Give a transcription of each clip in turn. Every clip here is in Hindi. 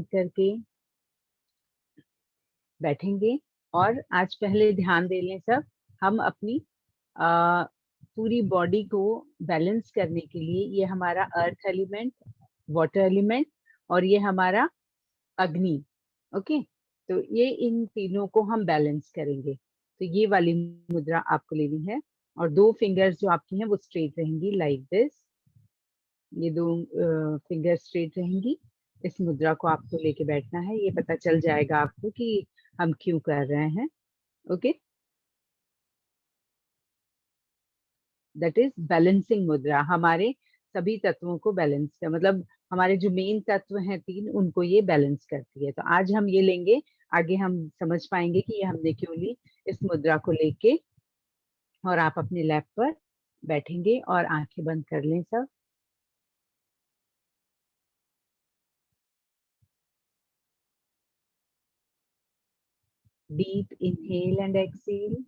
करके बैठेंगे और आज पहले ध्यान दे लें सब। हम अपनी आ, पूरी बॉडी को बैलेंस करने के लिए, ये हमारा अर्थ एलिमेंट, वाटर एलिमेंट और ये हमारा अग्नि। ओके, तो ये इन तीनों को हम बैलेंस करेंगे। तो ये वाली मुद्रा आपको लेनी है और दो फिंगर्स जो आपकी हैं वो स्ट्रेट रहेंगी लाइक दिस। ये दो फिंगर स्ट्रेट रहेंगी। इस मुद्रा को आपको लेके बैठना है। ये पता चल जाएगा आपको कि हम क्यों कर रहे हैं। ओके, दैट इज बैलेंसिंग मुद्रा। हमारे सभी तत्वों को बैलेंस कर, मतलब हमारे जो मेन तत्व हैं तीन, उनको ये बैलेंस करती है। तो आज हम ये लेंगे, आगे हम समझ पाएंगे कि ये हमने क्यों ली इस मुद्रा को लेके। और आप अपने लैप पर बैठेंगे और आंखें बंद कर लें सब। Deep inhale and exhale.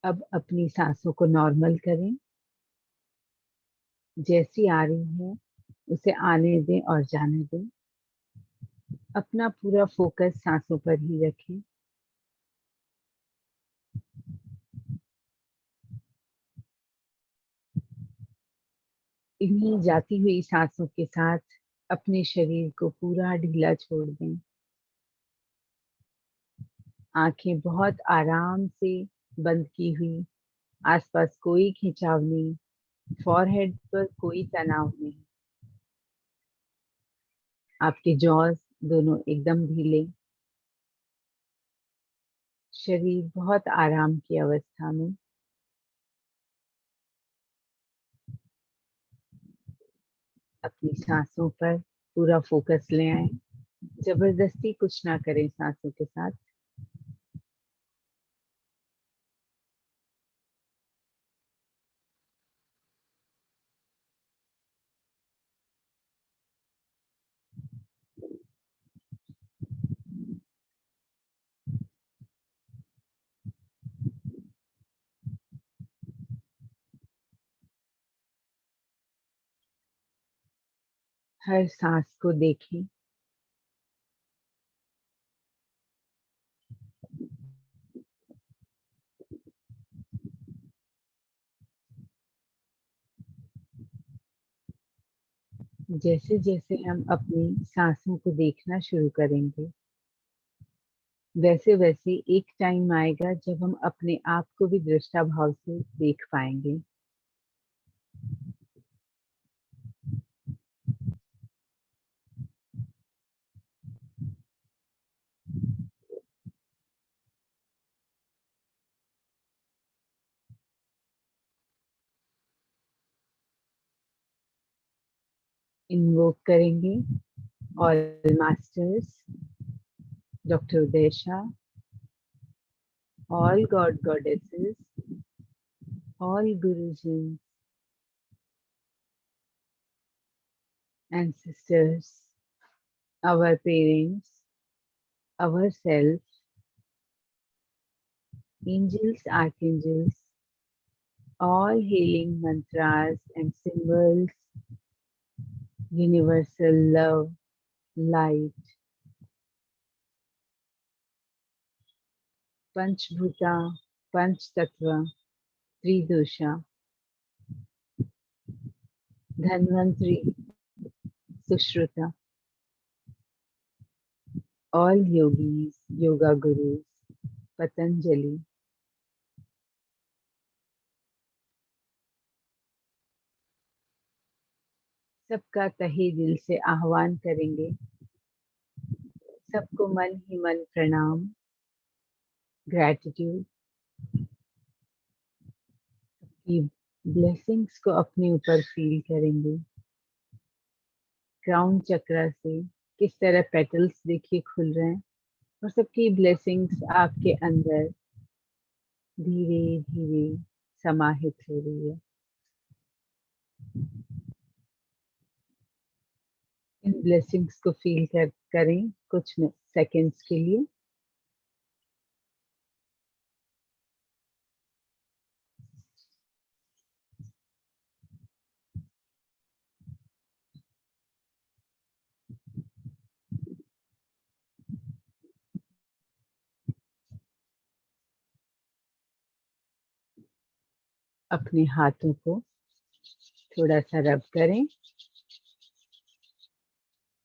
अब अपनी सांसों को नॉर्मल करें, जैसी आ रही है उसे आने दें और जाने दें। अपना पूरा फोकस सांसों पर ही रखें। इन्हीं जाती हुई सांसों के साथ अपने शरीर को पूरा ढीला छोड़ दें। आंखें बहुत आराम से बंद की हुई, आसपास कोई खिंचाव नहीं, फॉरहेड पर कोई तनाव नहीं। आपके जॉज दोनों एकदम ढीले, शरीर बहुत आराम की अवस्था में। अपनी सांसों पर पूरा फोकस ले आए। जबरदस्ती कुछ ना करें सांसों के साथ। हर सांस को देखें। जैसे जैसे हम अपनी सांसों को देखना शुरू करेंगे, वैसे वैसे एक टाइम आएगा जब हम अपने आप को भी दृष्टा भाव से देख पाएंगे। इन्वोक करेंगे all masters, doctor Uday Shah, all God goddesses, all Gurujis, ancestors, our parents, ourselves, angels, archangels, all healing mantras and symbols, universal love, light, Panchbhuta, Panchtattva, Tridosha, Dhanvantri, Sushruta, all yogis, yoga gurus, Patanjali, सबका तहे दिल से आह्वान करेंगे। सबको मन ही मन प्रणाम, ग्रैटिट्यूड की ब्लेसिंग्स को अपने ऊपर फील करेंगे। क्राउन चक्र से किस तरह पेटल्स देखिए खुल रहे हैं। और सबकी ब्लेसिंग्स आपके अंदर धीरे धीरे समाहित हो रही है। इन ब्लेसिंग्स को फील करें कुछ सेकंड्स के लिए। अपने हाथों को थोड़ा सा रब करें,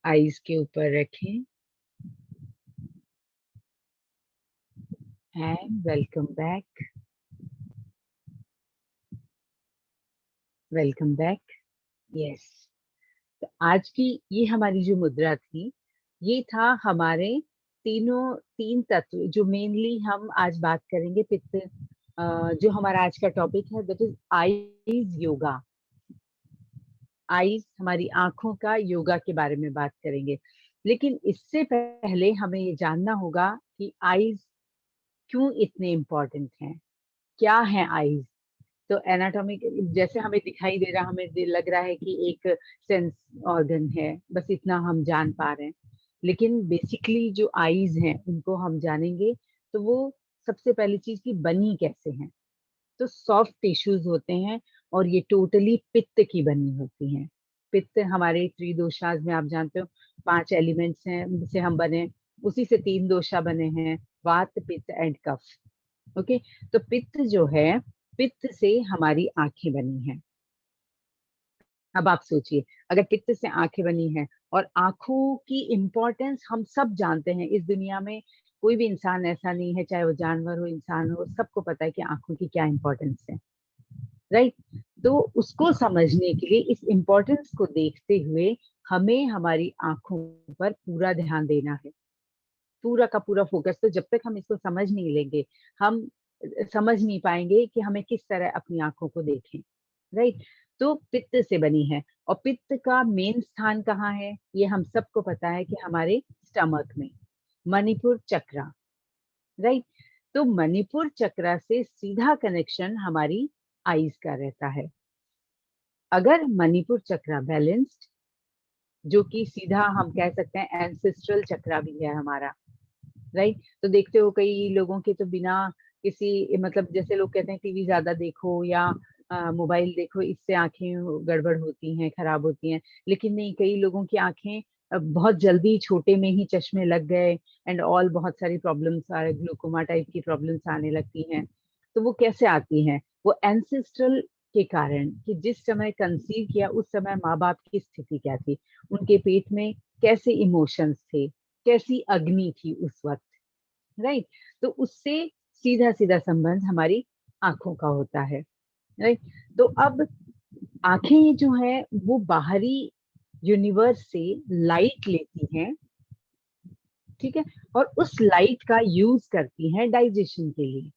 आईज के ऊपर रखें and welcome back, welcome back. Yes, तो आज की ये हमारी जो मुद्रा थी, ये था हमारे तीन तत्व जो मेनली हम आज बात करेंगे। पित्त, जो हमारा आज का टॉपिक है that is eyes yoga. Eyes हमारी आंखों का योगा के बारे में बात करेंगे। लेकिन इससे पहले हमें ये जानना होगा कि आईज क्यों इतने इम्पोर्टेंट हैं, क्या है आईज। तो एनाटॉमिक जैसे हमें दिखाई दे रहा, हमें लग रहा है कि एक सेंस ऑर्गन है, बस इतना हम जान पा रहे हैं। लेकिन बेसिकली जो आईज हैं उनको हम जानेंगे तो वो सबसे पहली चीज की बनी कैसे हैं। तो सॉफ्ट टिश्यूज होते हैं और ये टोटली पित्त की बनी होती हैं। पित्त हमारे त्रिदोषाज में आप जानते हो 5 एलिमेंट्स हैं जिससे हम बने, उसी से 3 दोषा बने हैं, वात पित्त एंड कफ। ओके, तो पित्त जो है, पित्त से हमारी आंखें बनी हैं। अब आप सोचिए, अगर पित्त से आंखें बनी हैं और आंखों की इम्पोर्टेंस हम सब जानते हैं, इस दुनिया में कोई भी इंसान ऐसा नहीं है, चाहे वो जानवर हो इंसान हो, सबको पता है कि आंखों की क्या इम्पोर्टेंस है, राइट। तो उसको समझने के लिए, इस इम्पोर्टेंस को देखते हुए हमें हमारी आंखों पर पूरा ध्यान देना है, पूरा का पूरा फोकस। तो जब तक हम इसको समझ नहीं लेंगे, हम समझ नहीं पाएंगे कि हमें किस तरह अपनी आंखों को देखें, राइट। तो पित्त से बनी है, और पित्त का मेन स्थान कहाँ है, ये हम सबको पता है कि हमारे स्टमक में, मणिपुर चक्रा, राइट। तो मणिपुर चक्रा से सीधा कनेक्शन हमारी आईज का रहता है। अगर मणिपुर चक्रा बैलेंस्ड, जो कि सीधा हम कह सकते हैं एंसेस्ट्रल चक्रा भी है हमारा, राइट। तो देखते हो कई लोगों के तो बिना किसी, मतलब जैसे लोग कहते हैं टीवी ज्यादा देखो या मोबाइल देखो, इससे आंखें गड़बड़ होती हैं, खराब होती हैं। लेकिन नहीं, कई लोगों की आंखें बहुत जल्दी छोटे में ही चश्मे लग गए एंड ऑल, बहुत सारी प्रॉब्लम्स आ रही, ग्लूकोमा टाइप की प्रॉब्लम्स आने लगती हैं। तो वो कैसे आती हैं? वो एंसेस्ट्रल के कारण, कि जिस समय कंसीव किया उस समय माँ बाप की स्थिति क्या थी, उनके पेट में कैसे इमोशंस थे, कैसी अग्नि थी उस वक्त, राइट। तो उससे सीधा सीधा संबंध हमारी आंखों का होता है, राइट। तो अब आंखें जो है वो बाहरी यूनिवर्स से लाइट लेती हैं, ठीक है, और उस लाइट का यूज करती हैं डाइजेशन के लिए।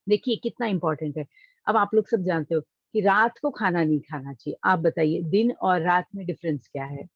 देखिए कितना इंपॉर्टेंट है। अब आप लोग सब जानते हो कि रात को खाना नहीं खाना चाहिए। आप बताइए, दिन और रात में डिफरेंस क्या है?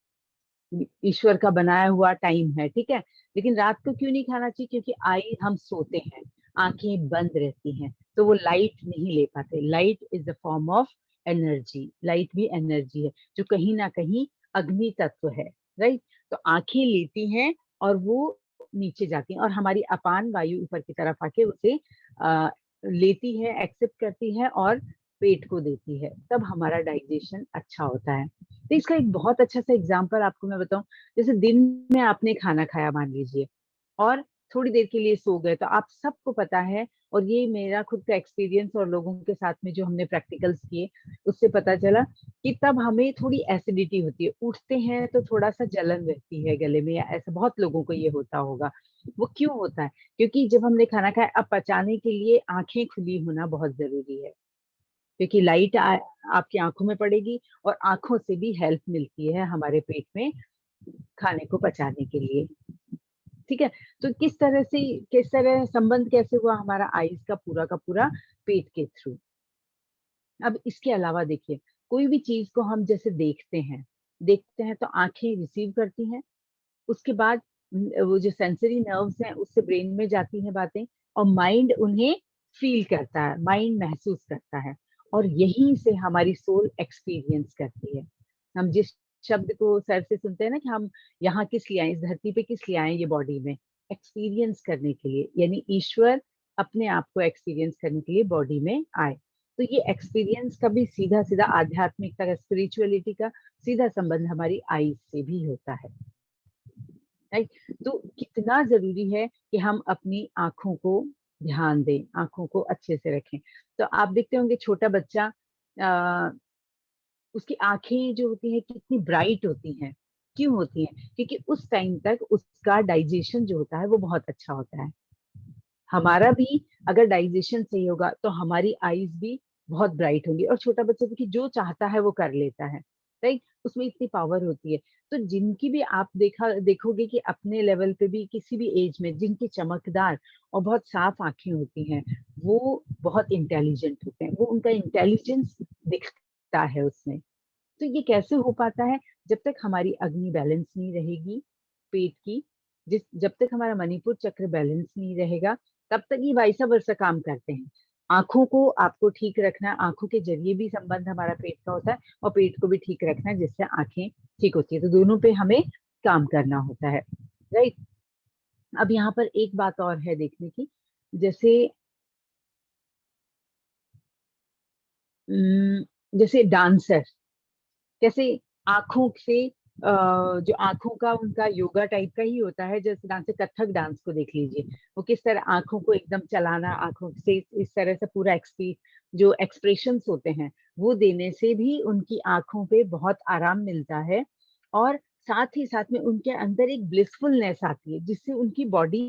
ईश्वर का बनाया हुआ टाइम है, ठीक है। लेकिन रात को क्यों नहीं खाना चाहिए? क्योंकि आई हम सोते हैं, आंखें बंद रहती हैं, तो वो लाइट नहीं ले पाते। Light is the form of energy, light भी एनर्जी है जो कहीं ना कहीं अग्नि तत्व है, राइट। तो आंखें लेती हैं और वो नीचे जाती हैं, और हमारी अपान वायु ऊपर की तरफ आके उसे आ, लेती है, एक्सेप्ट करती है और पेट को देती है, तब हमारा डाइजेशन अच्छा होता है। तो इसका एक बहुत अच्छा सा एग्जांपल आपको मैं बताऊं। जैसे दिन में आपने खाना खाया मान लीजिए, और थोड़ी देर के लिए सो गए, तो आप सबको पता है, और ये मेरा खुद का एक्सपीरियंस और लोगों के साथ में जो हमने प्रैक्टिकल्स किए उससे पता चला कि तब हमें थोड़ी एसिडिटी होती है, उठते हैं तो थोड़ा सा जलन रहती है गले में, या ऐसा बहुत लोगों को ये होता होगा। वो क्यों होता है? क्योंकि जब हमने खाना खाया, अब पचाने के लिए आंखें खुली होना बहुत जरूरी है, क्योंकि लाइट आपकी आंखों में पड़ेगी और आंखों से भी हेल्प मिलती है हमारे पेट में खाने को पचाने के लिए, ठीक है। तो किस तरह संबंध कैसे हुआ हमारा आईज का पूरा पेट के थ्रू। अब इसके अलावा देखिए, कोई भी चीज को हम जैसे देखते हैं तो आंखें रिसीव करती हैं, उसके बाद वो जो सेंसरी नर्व्स हैं उससे ब्रेन में जाती हैं बातें, और माइंड उन्हें फील करता है, माइंड महसूस करता है, और यहीं से हमारी सोल एक्सपीरियंस करती है। हम जिस शब्द को सर से सुनते हैं ना कि हम यहाँ किस लिए आए, इस धरती पे किस लिए आए, ये बॉडी में एक्सपीरियंस करने के लिए, यानी ईश्वर अपने आप को एक्सपीरियंस करने के लिए बॉडी में आए। तो ये एक्सपीरियंस का भी सीधा सीधा आध्यात्मिकता का, स्पिरिचुअलिटी का सीधा संबंध हमारी आईज से भी होता है, राइट। तो कितना जरूरी है कि हम अपनी आंखों को ध्यान दें, आंखों को अच्छे से रखें। तो आप देखते होंगे छोटा बच्चा, आ, उसकी आंखें जो होती हैं कितनी ब्राइट होती हैं। क्यों होती हैं? क्योंकि उस टाइम तक उसका डाइजेशन जो होता है वो बहुत अच्छा होता है। हमारा भी अगर डाइजेशन सही होगा तो हमारी आईज भी बहुत ब्राइट होंगी, और छोटा बच्चा देखिए जो चाहता है वो कर लेता है, राइट। उसमें इतनी पावर होती है। तो जिनकी भी आप देखोगे कि अपने लेवल पे भी किसी भी एज में जिनकी चमकदार और बहुत साफ आंखें होती हैं, वो बहुत इंटेलिजेंट होते हैं, वो उनका इंटेलिजेंस दिखता है उसमें। तो ये कैसे हो पाता है? जब तक हमारी अग्नि बैलेंस नहीं रहेगी पेट की, जिस जब तक हमारा मणिपुर चक्र बैलेंस नहीं रहेगा, तब तक ये वैसा वैसा काम करते हैं। आंखों को आपको ठीक रखना, आंखों के जरिए भी संबंध हमारा पेट का होता है, और पेट को भी ठीक रखना है जिससे आंखें ठीक होती है। तो दोनों पे हमें काम करना होता है, राइट। अब यहाँ पर एक बात और है देखने की, जैसे जैसे डांसर कैसे आंखों से, जो आंखों का उनका योगा टाइप का ही होता है, जैसे डांस, कथक डांस को देख लीजिए, वो किस तरह आंखों को एकदम चलाना, आंखों से इस तरह से पूरा जो एक्सप्रेशंस होते हैं वो देने से भी उनकी आंखों पे बहुत आराम मिलता है, और साथ ही साथ में उनके अंदर एक ब्लिसफुलनेस आती है जिससे उनकी बॉडी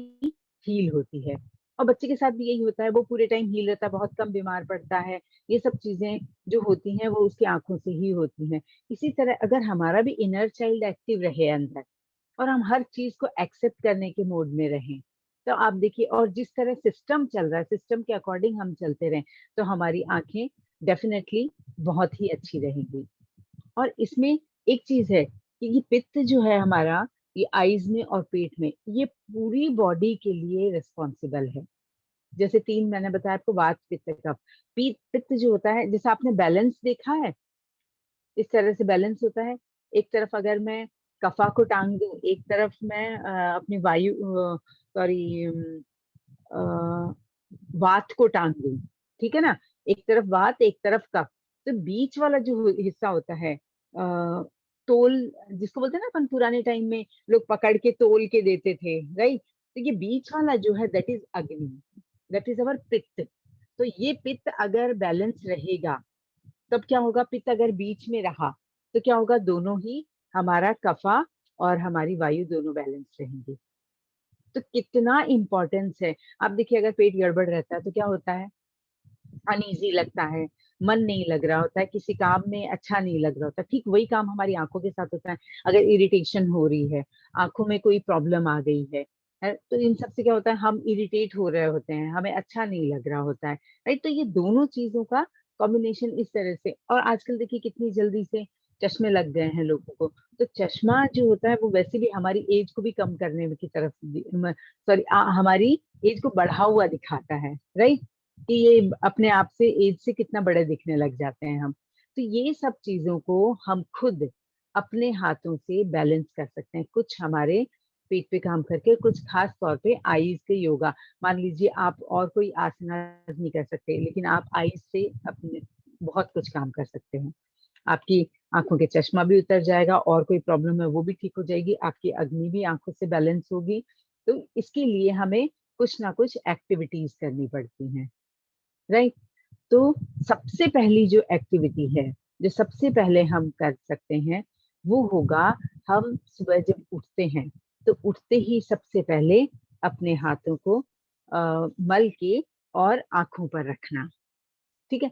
हील होती है। और बच्चे के साथ भी यही होता है, वो पूरे टाइम हील रहता है, बहुत कम बीमार पड़ता है। ये सब चीजें जो होती हैं वो उसकी आंखों से ही होती हैं। इसी तरह अगर हमारा भी इनर चाइल्ड एक्टिव रहे अंदर, और हम हर चीज को एक्सेप्ट करने के मोड में रहें, तो आप देखिए, और जिस तरह सिस्टम चल रहा है, सिस्टम के अकॉर्डिंग हम चलते रहें, तो हमारी आंखें डेफिनेटली बहुत ही अच्छी रहेंगी। और इसमें एक चीज है कि ये पित्त जो है हमारा, ये आईज में और पेट में, ये पूरी बॉडी के लिए रिस्पॉन्सिबल है। जैसे तीन मैंने बताया आपको, वात पित्त कफ। पित्त जो होता है, जैसे आपने बैलेंस देखा है, इस तरह से बैलेंस होता है। एक तरफ अगर मैं कफा को टांग दूं, एक तरफ मैं अपनी वायु, सॉरी, वात को टांग दूं, ठीक है ना। एक तरफ वात, एक तरफ कफ। तो बीच वाला जो हिस्सा होता है, तोल जिसको बोलते हैं ना अपन, पुराने टाइम में लोग पकड़ के तोल के देते थे, राइट। तो ये बीच वाला जो है दैट इज अग्नि, दैट इज अवर पित्त। तो ये पित्त अगर बैलेंस रहेगा तब क्या होगा, पित्त अगर बीच में रहा तो क्या होगा, दोनों ही, हमारा कफा और हमारी वायु दोनों बैलेंस रहेंगी। तो कितना इम्पोर्टेंस है। आप देखिए अगर पेट गड़बड़ रहता है तो क्या होता है, अनईजी लगता है, मन नहीं लग रहा होता है, किसी काम में अच्छा नहीं लग रहा होता। ठीक वही काम हमारी आंखों के साथ होता है। अगर इरिटेशन हो रही है, आंखों में कोई प्रॉब्लम आ गई है, तो इन सब से क्या होता है, हम इरिटेट हो रहे होते हैं, हमें अच्छा नहीं लग रहा होता है, राइट। तो ये दोनों चीजों का कॉम्बिनेशन इस तरह से। और आजकल देखिए कितनी जल्दी से चश्मे लग गए हैं लोगों को। तो चश्मा जो होता है वो वैसे भी हमारी एज को भी कम करने की तरफ, सॉरी, हमारी एज को बढ़ा हुआ दिखाता है, राइट। कि ये अपने आप से एज से कितना बड़े दिखने लग जाते हैं हम। तो ये सब चीजों को हम खुद अपने हाथों से बैलेंस कर सकते हैं, कुछ हमारे पेट पे काम करके, कुछ खास तौर पे आईज के योगा। मान लीजिए आप और कोई आसना नहीं कर सकते, लेकिन आप आईज से अपने बहुत कुछ काम कर सकते हैं। आपकी आंखों के चश्मा भी उतर जाएगा, और कोई प्रॉब्लम है वो भी ठीक हो जाएगी, आपकी अग्नि भी आंखों से बैलेंस होगी। तो इसके लिए हमें कुछ ना कुछ एक्टिविटीज करनी पड़ती हैं, राइट। तो सबसे पहली जो एक्टिविटी है, जो सबसे पहले हम कर सकते हैं, वो होगा, हम सुबह जब उठते हैं तो उठते ही सबसे पहले अपने हाथों को मल के और आंखों पर रखना, ठीक है।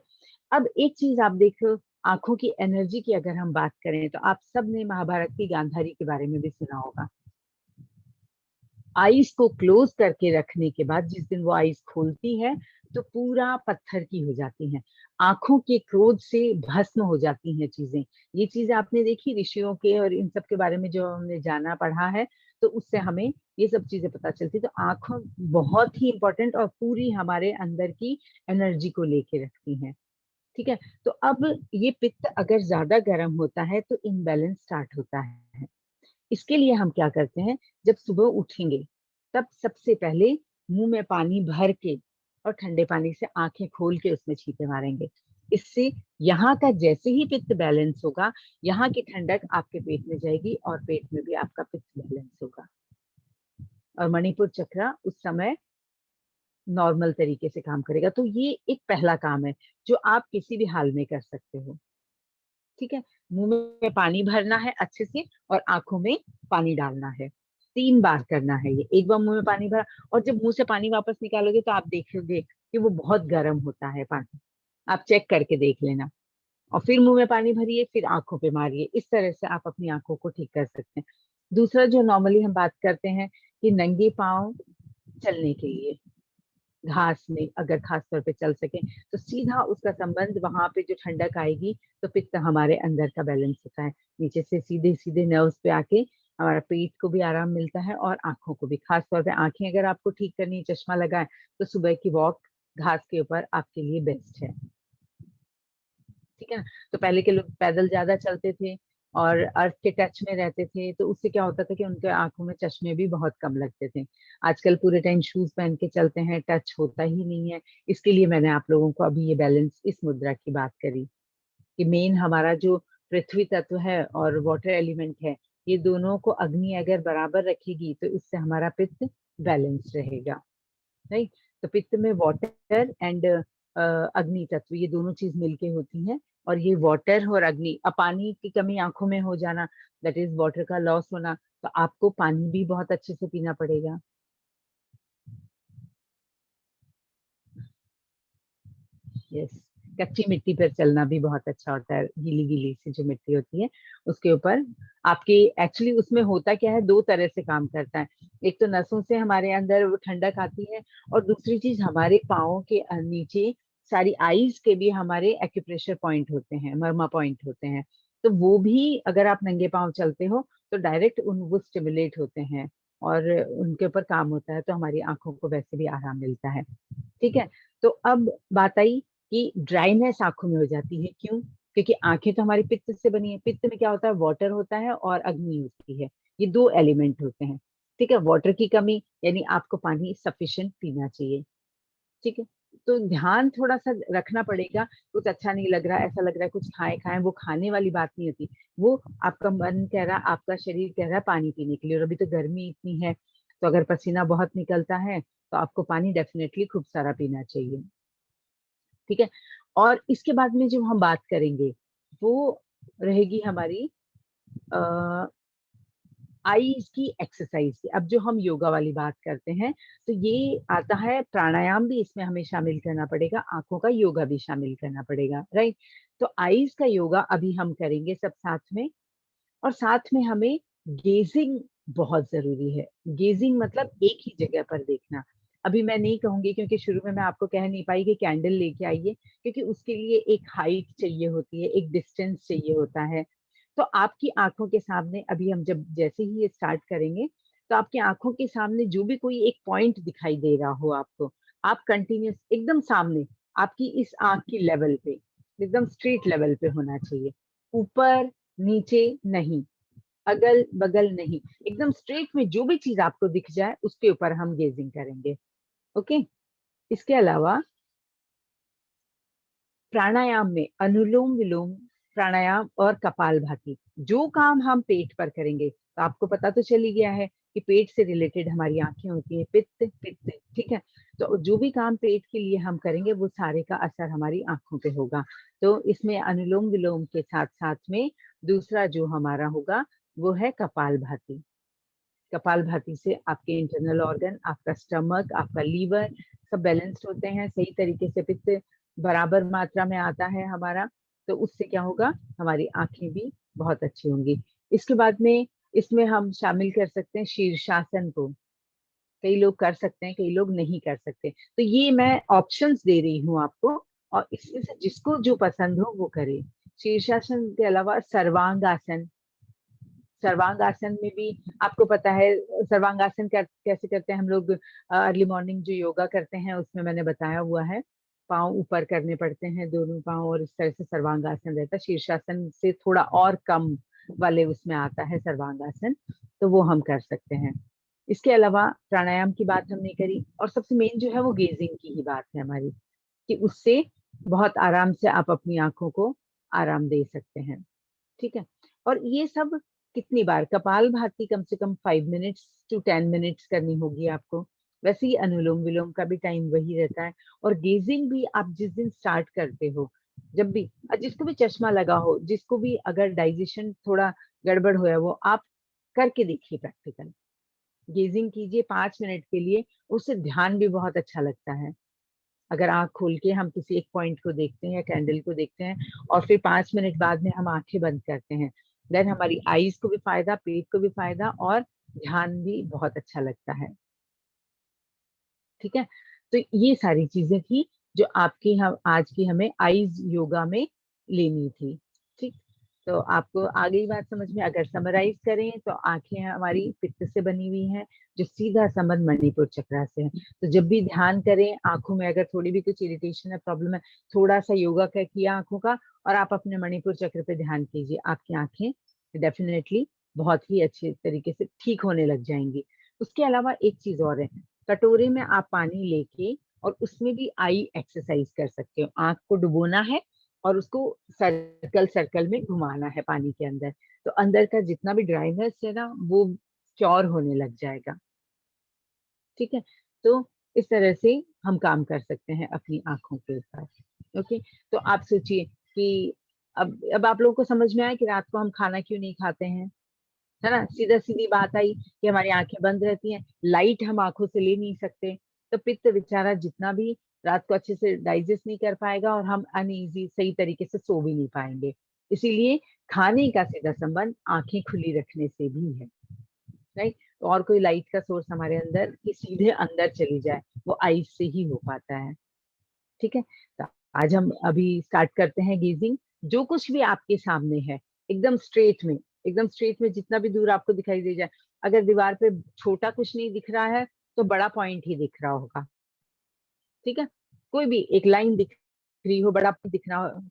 अब एक चीज आप देखो, आंखों की एनर्जी की अगर हम बात करें तो आप सब ने महाभारत की गांधारी के बारे में भी सुना होगा। आईज को क्लोज करके रखने के बाद जिस दिन वो आईज खोलती है तो पूरा पत्थर की हो जाती हैं, आंखों के क्रोध से भस्म हो जाती हैं चीजें। ये चीजें आपने देखी ऋषियों के और इन सब के बारे में जो हमने जाना पढ़ा है। तो उससे हमें ये सब चीजें पता चलती। तो आंखों बहुत ही इंपॉर्टेंट और पूरी हमारे अंदर की एनर्जी को लेके रखती हैं। ठीक है, तो अब ये पित्त अगर ज्यादा गर्म होता है तो इम्बैलेंस स्टार्ट होता है। इसके लिए हम क्या करते हैं, जब सुबह उठेंगे तब सबसे पहले मुंह में पानी भर के और ठंडे पानी से आंखें खोल के उसमें छींटे मारेंगे। इससे यहाँ का जैसे ही पित्त बैलेंस होगा, यहाँ की ठंडक आपके पेट में जाएगी और पेट में भी आपका पित्त बैलेंस होगा और मणिपुर चक्र उस समय नॉर्मल तरीके से काम करेगा। तो ये एक पहला काम है जो आप किसी भी हाल में कर सकते हो। ठीक है, मुंह में पानी भरना है अच्छे से और आंखों में पानी डालना है। 3 बार करना है ये। एक बार मुंह में पानी भरा और जब मुंह से पानी वापस निकालोगे तो आप देखोगे कि वो बहुत गर्म होता है पानी। आप चेक करके देख लेना। और फिर मुंह में पानी भरिए, फिर आंखों पे मारिए। इस तरह से आप अपनी आंखों को ठीक कर सकते हैं। दूसरा जो नॉर्मली हम बात करते हैं कि नंगे पांव चलने के लिए घास में अगर खास तौर पे चल सके तो सीधा उसका संबंध वहां पे जो ठंडक आएगी तो पित्त हमारे अंदर का बैलेंस होता है। नीचे से सीधे सीधे नर्व्स पे आके हमारा पेट को भी आराम मिलता है और आंखों को भी। खास तौर पे आंखें अगर आपको ठीक करनी है, चश्मा लगाए, तो सुबह की वॉक घास के ऊपर आपके लिए बेस्ट है। ठीक है ना। तो पहले के लोग पैदल ज्यादा चलते थे और अर्थ के टच में रहते थे, तो उससे क्या होता था कि उनके आंखों में चश्मे भी बहुत कम लगते थे। आजकल पूरे टाइम शूज पहन के चलते हैं, टच होता ही नहीं है। इसके लिए मैंने आप लोगों को अभी ये बैलेंस इस मुद्रा की बात करी कि मेन हमारा जो पृथ्वी तत्व है और वाटर एलिमेंट है, ये दोनों को अग्नि अगर बराबर रखेगी तो इससे हमारा पित्त बैलेंस रहेगा। राइट। तो पित्त में वाटर एंड अग्नि तत्व, ये दोनों चीज मिलके होती हैं। और ये वाटर और अग्नि, अब पानी की कमी आंखों में हो जाना, दैट इज वाटर का लॉस होना, तो आपको पानी भी बहुत अच्छे से पीना पड़ेगा। यस। कच्ची मिट्टी पर चलना भी बहुत अच्छा होता है। गीली गीली सी जो मिट्टी होती है उसके ऊपर आपके, एक्चुअली उसमें होता क्या है, 2 तरह से काम करता है। एक तो नसों से हमारे अंदर वो ठंडक आती है और दूसरी चीज हमारे पाँव के नीचे सारी आईज के भी हमारे एक्यूप्रेशर पॉइंट होते हैं, मर्मा पॉइंट होते हैं। तो वो भी अगर आप नंगे पाँव चलते हो तो डायरेक्ट उन वो स्टिमुलेट होते हैं और उनके ऊपर काम होता है, तो हमारी आंखों को वैसे भी आराम मिलता है। ठीक है। तो अब बात आई कि ड्राइनेस आंखों में हो जाती है, क्यों? क्योंकि आंखें तो हमारी पित्त से बनी है। पित्त में क्या होता है, वाटर होता है और अग्नि होती है। ये 2 एलिमेंट होते हैं। ठीक है, वाटर की कमी यानी आपको पानी सफिशिएंट पीना चाहिए। ठीक है। तो ध्यान थोड़ा सा रखना पड़ेगा। कुछ अच्छा नहीं लग रहा, ऐसा लग रहा है कुछ खाएं खाएं, वो खाने वाली बात नहीं होती। वो आपका मन कह रहा, आपका शरीर कह रहा है पानी पीने के लिए, और अभी तो गर्मी इतनी है, तो अगर पसीना बहुत निकलता है तो आपको पानी डेफिनेटली खूब सारा पीना चाहिए। ठीक है। और इसके बाद में जो हम बात करेंगे वो रहेगी हमारी आईज की एक्सरसाइज की। अब जो हम योगा वाली बात करते हैं तो ये आता है, प्राणायाम भी इसमें हमें शामिल करना पड़ेगा, आंखों का योगा भी शामिल करना पड़ेगा। राइट। तो आईज का योगा अभी हम करेंगे सब साथ में। और साथ में हमें गेजिंग बहुत जरूरी है। गेजिंग मतलब एक ही जगह पर देखना। अभी मैं नहीं कहूंगी क्योंकि शुरू में मैं आपको कह नहीं पाई कि कैंडल लेके आइए, क्योंकि उसके लिए एक हाइट चाहिए होती है, एक डिस्टेंस चाहिए होता है। तो आपकी आंखों के सामने अभी हम जब जैसे ही ये स्टार्ट करेंगे तो आपकी आंखों के सामने जो भी कोई एक पॉइंट दिखाई दे रहा हो आपको, आप कंटिन्यूस एकदम सामने, आपकी इस आंख की लेवल पे, एकदम स्ट्रेट लेवल पे होना चाहिए। ऊपर नीचे नहीं, अगल बगल नहीं, एकदम स्ट्रेट में जो भी चीज आपको दिख जाए उसके ऊपर हम गेजिंग करेंगे। ओके। इसके अलावा प्राणायाम में अनुलोम विलोम प्राणायाम और कपालभाति, जो काम हम पेट पर करेंगे, तो आपको पता तो चल ही गया है कि पेट से रिलेटेड हमारी आंखें होती है, पित्त पित्त। ठीक है। तो जो भी काम पेट के लिए हम करेंगे वो सारे का असर हमारी आंखों पे होगा। तो इसमें अनुलोम विलोम के साथ साथ में दूसरा जो हमारा होगा वो है कपालभाति। कपालभाति से आपके इंटरनल ऑर्गन, आपका स्टमक, आपका लीवर सब बैलेंस्ड होते हैं सही तरीके से, पित्त बराबर मात्रा में आता है हमारा। तो उससे क्या होगा, हमारी आंखें भी बहुत अच्छी होंगी। इसके बाद में इसमें हम शामिल कर सकते हैं शीर्षासन को। कई लोग कर सकते हैं, कई लोग नहीं कर सकते, तो ये मैं ऑप्शंस दे रही हूँ आपको, और इसमें से जिसको जो पसंद हो वो करे। शीर्षासन के अलावा सर्वांग आसन, सर्वांगासन में भी आपको पता है, सर्वांगासन कैसे करते हैं हम लोग। अर्ली मॉर्निंग जो योगा करते हैं उसमें मैंने बताया हुआ है, पाँव ऊपर करने पड़ते हैं दोनों पाँव, और इस तरह से सर्वांगासन रहता है। शीर्षासन से थोड़ा और कम वाले उसमें आता है सर्वांगासन, तो वो हम कर सकते हैं। इसके अलावा प्राणायाम की बात हमने करी, और सबसे मेन जो है वो गेजिंग की ही बात है हमारी, कि उससे बहुत आराम से आप अपनी आंखों को आराम दे सकते हैं। ठीक है। और ये सब कितनी बार, कपालभाति कम से कम 5 मिनट्स टू 10 मिनट्स करनी होगी आपको। वैसे ही अनुलोम विलोम का भी टाइम वही रहता है। और गेजिंग भी आप जिस दिन स्टार्ट करते हो, जब भी, जिसको भी चश्मा लगा हो, जिसको भी अगर डाइजेशन थोड़ा गड़बड़ हुआ है, वो आप करके देखिए प्रैक्टिकल। गेजिंग कीजिए 5 मिनट के लिए, उससे ध्यान भी बहुत अच्छा लगता है। अगर आंख खोल के हम किसी एक पॉइंट को देखते हैं या कैंडल को देखते हैं, और फिर 5 मिनट बाद में हम आंखें बंद करते हैं, देन हमारी आईज को भी फायदा, पेट को भी फायदा, और ध्यान भी बहुत अच्छा लगता है। ठीक है। तो ये सारी चीजें थी जो आपकी हम आज की हमें आईज योगा में लेनी थी। ठीक। तो आपको आ गई बात समझ में। अगर समराइज करें तो आंखें हमारी पित्त से बनी हुई हैं, जो सीधा संबंध मणिपुर चक्र से है। तो जब भी ध्यान करें, आंखों में अगर थोड़ी भी कुछ इरिटेशन है, प्रॉब्लम है, थोड़ा सा योगा का किया आंखों का, और आप अपने मणिपुर चक्र पे ध्यान कीजिए, आपकी आंखें डेफिनेटली बहुत ही अच्छे तरीके से ठीक होने लग जाएंगी। उसके अलावा एक चीज और है, कटोरे में आप पानी लेके और उसमें भी आई एक्सरसाइज कर सकते हो। आंख को डुबोना है और उसको सर्कल सर्कल में घुमाना है पानी के अंदर, तो अंदर का जितना भी ड्राइनेस है ना, वो क्योर होने लग जाएगा। ठीक है। तो इस तरह से हम काम कर सकते हैं अपनी आंखों के ऊपर। ओके। तो आप सोचिए कि अब आप लोगों को समझ में आया कि रात को हम खाना क्यों नहीं खाते हैं, है ना। सीधा सीधी बात आई कि हमारी आंखें बंद रहती हैं, लाइट हम आंखों से ले नहीं सकते, तो पित्त बेचारा जितना भी रात को अच्छे से डाइजेस्ट नहीं कर पाएगा, और हम अनईजी सही तरीके से सो भी नहीं पाएंगे। इसीलिए खाने का सीधा संबंध आंखें खुली रखने से भी है, राइट। तो और कोई लाइट का सोर्स हमारे अंदर कि सीधे अंदर चली जाए, वो आईज से ही हो पाता है। ठीक है। तो आज हम अभी स्टार्ट करते हैं गेजिंग। जो कुछ भी आपके सामने है, एकदम स्ट्रेट में, एकदम स्ट्रेट में जितना भी दूर आपको दिखाई दे जाए, अगर दीवार पे छोटा कुछ नहीं दिख रहा है तो बड़ा पॉइंट ही दिख रहा होगा। ठीक है। कोई भी एक लाइन दिख रही हो, बड़ा दिख रहा हो,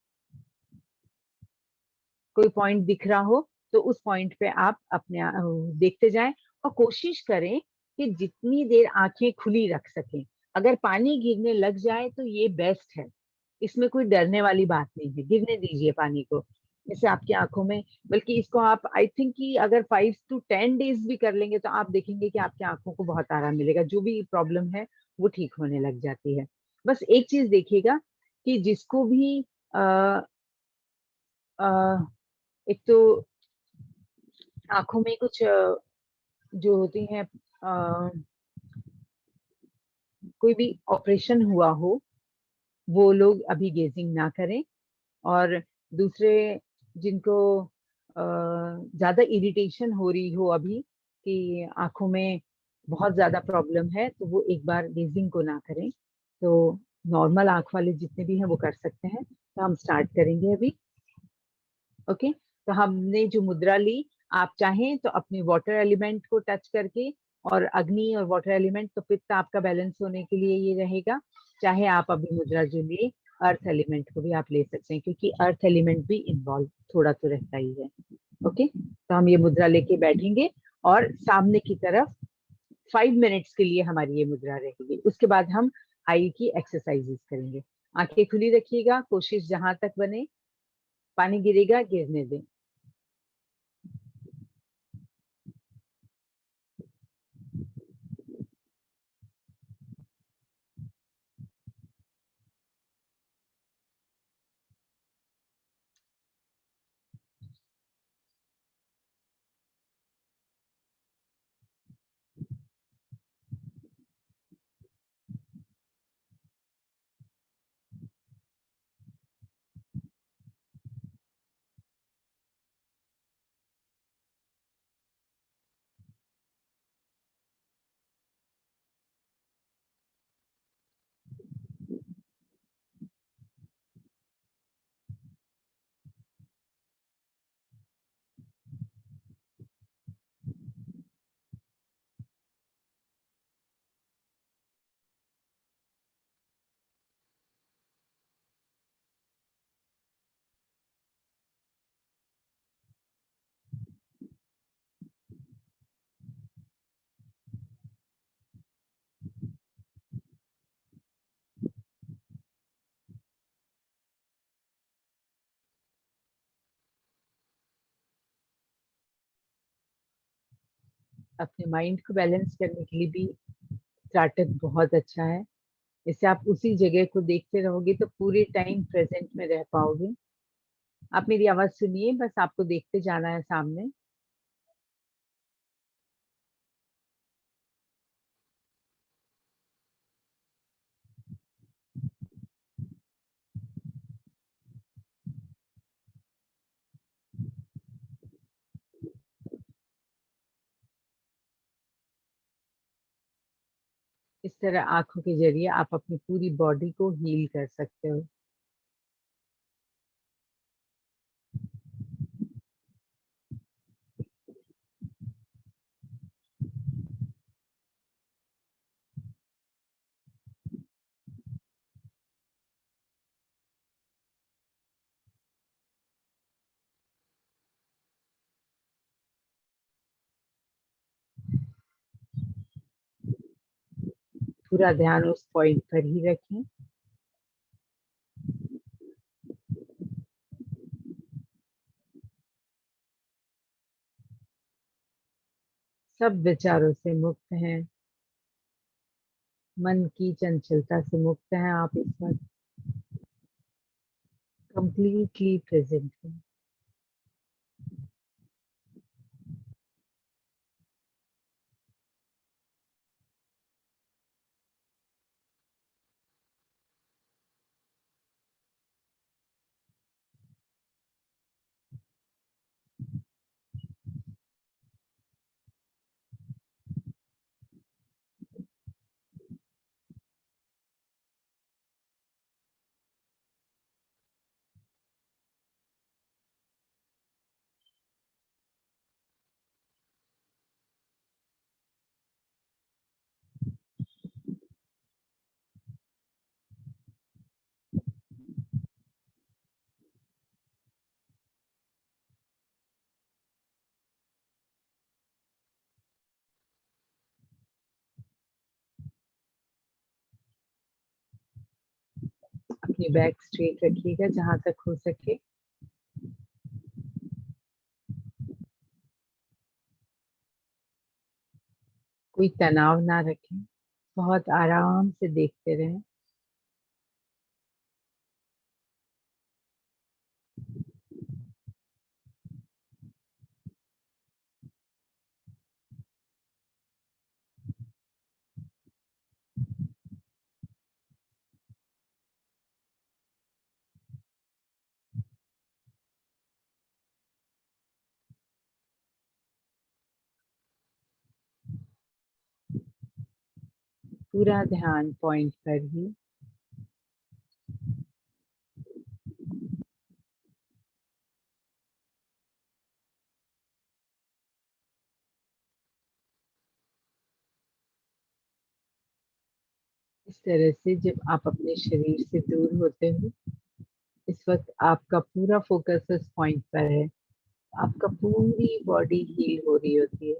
कोई पॉइंट दिख रहा हो, तो उस पॉइंट पे आप अपने देखते जाएं, और कोशिश करें कि जितनी देर आंखें खुली रख सकें। अगर पानी गिरने लग जाए तो ये बेस्ट है, इसमें कोई डरने वाली बात नहीं है, गिरने दीजिए पानी को। इससे आपकी आंखों में, बल्कि इसको आप आई थिंक कि अगर 5 to 10 डेज भी कर लेंगे तो आप देखेंगे कि आपकी आंखों को बहुत आराम मिलेगा, जो भी प्रॉब्लम है वो ठीक होने लग जाती है। बस एक चीज देखिएगा कि जिसको भी आ, एक तो आंखों में कुछ जो होती हैं, कोई भी ऑपरेशन हुआ हो, वो लोग अभी गेजिंग ना करें। और दूसरे, जिनको ज्यादा इरिटेशन हो रही हो अभी, कि आंखों में बहुत ज्यादा प्रॉब्लम है, तो वो एक बार गेजिंग को ना करें। तो नॉर्मल आंख वाले जितने भी हैं वो कर सकते हैं। तो हम स्टार्ट करेंगे अभी। ओके। तो हमने जो मुद्रा ली, आप चाहें तो अपने वाटर एलिमेंट को टच करके, और अग्नि और वाटर एलिमेंट, तो पित्त आपका बैलेंस होने के लिए ये रहेगा। चाहे आप अभी मुद्रा जो लिए, अर्थ एलिमेंट को भी आप ले सकते हैं, क्योंकि अर्थ एलिमेंट भी इन्वॉल्व थोड़ा तो रहता ही है। ओके। तो हम ये मुद्रा लेके बैठेंगे, और सामने की तरफ 5 मिनट्स के लिए हमारी ये मुद्रा रहेगी। उसके बाद हम आई की एक्सरसाइजेस करेंगे। आंखें खुली रखिएगा, कोशिश जहां तक बने, पानी गिरेगा गिरने दें। अपने माइंड को बैलेंस करने के लिए भी त्राटक बहुत अच्छा है। इससे आप उसी जगह को देखते रहोगे तो पूरे टाइम प्रेजेंट में रह पाओगे। आप मेरी आवाज सुनिए, बस आपको देखते जाना है सामने। इस तरह आंखों के जरिए आप अपनी पूरी बॉडी को हील कर सकते हो। पूरा ध्यान उस पॉइंट पर ही रखें। सब विचारों से मुक्त हैं, मन की चंचलता से मुक्त हैं। आप इस वक्त कंप्लीटली प्रेजेंट हैं। अपनी बैक स्ट्रेट रखिएगा जहां तक हो सके। कोई तनाव ना रखें, बहुत आराम से देखते रहें। पूरा ध्यान पॉइंट पर ही। इस तरह से जब आप अपने शरीर से दूर होते हो, इस वक्त आपका पूरा फोकस उस पॉइंट पर है। आपका पूरी बॉडी हील हो रही होती है।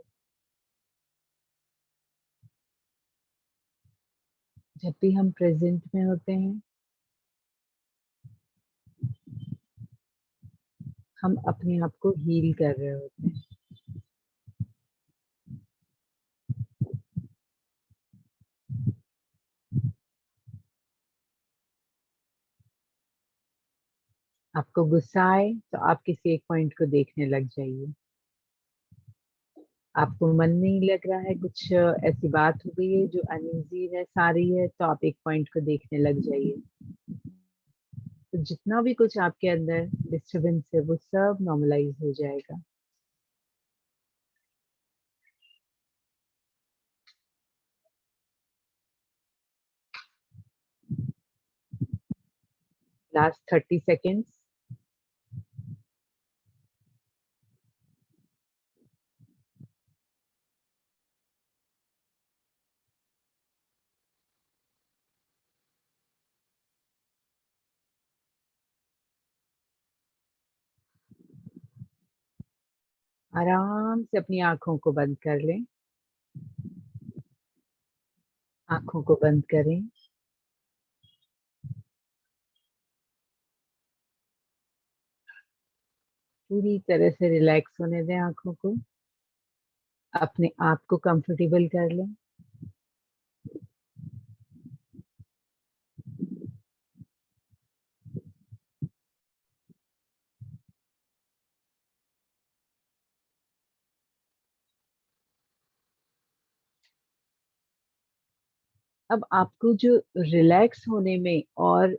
जब भी हम प्रेजेंट में होते हैं, हम अपने आप को हील कर रहे होते हैं। आपको गुस्सा आए तो आप किसी एक पॉइंट को देखने लग जाइए। आपको मन नहीं लग रहा है, कुछ ऐसी बात हो गई है जो अनईजी है, सारी है, तो आप एक पॉइंट को देखने लग जाइए। तो जितना भी कुछ आपके अंदर डिस्टरबेंस है वो सब नॉर्मलाइज हो जाएगा। Last 30 seconds. आराम से अपनी आंखों को बंद कर लें। आंखों को बंद करें। पूरी तरह से रिलैक्स होने दें आंखों को। अपने आप को कंफर्टेबल कर लें। अब आपको जो रिलैक्स होने में और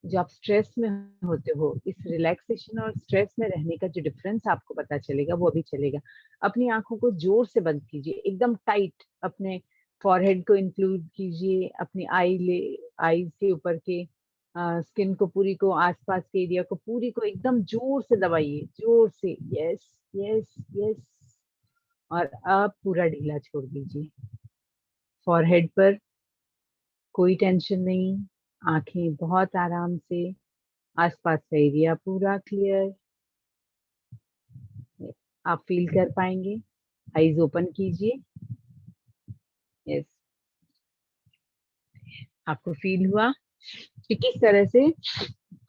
जो आप स्ट्रेस में होते हो, इस रिलैक्सेशन और स्ट्रेस में रहने का जो डिफरेंस आपको पता चलेगा वो अभी चलेगा। अपनी आंखों को जोर से बंद कीजिए, एकदम टाइट। अपने फॉरहेड को इंक्लूड कीजिए, अपनी आईज के ऊपर के स्किन को पूरी को, आसपास के एरिया को पूरी को एकदम जोर से दबाइए, जोर से। Yes, yes, yes. और अब पूरा ढीला छोड़ दीजिए। फॉरहेड पर कोई टेंशन नहीं, आंखें बहुत आराम से, आसपास का एरिया पूरा क्लियर। आप फील कर पाएंगे। आईज ओपन कीजिए। यस, आपको फील हुआ कि किस तरह से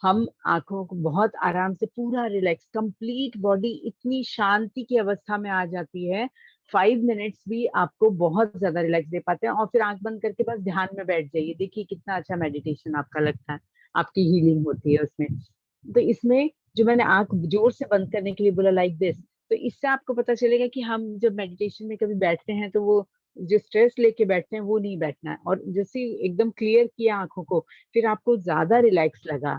हम आंखों को बहुत आराम से पूरा रिलैक्स, कंप्लीट बॉडी इतनी शांति की अवस्था में आ जाती है। 5 मिनट्स भी आपको बहुत ज्यादा रिलैक्स दे पाते हैं। और फिर आंख बंद करके बस ध्यान में बैठ जाइए, देखिए कितना अच्छा मेडिटेशन आपका लगता है, आपकी हीलिंग होती है उसमें। तो इसमें जो मैंने आंख जोर से बंद करने के लिए बोला, लाइक दिस, तो इससे आपको पता चलेगा कि हम जब मेडिटेशन में कभी बैठते हैं तो वो जो स्ट्रेस लेके बैठते हैं वो नहीं बैठना है। और जैसे ही एकदम क्लियर किया आंखों को, फिर आपको ज्यादा रिलैक्स लगा।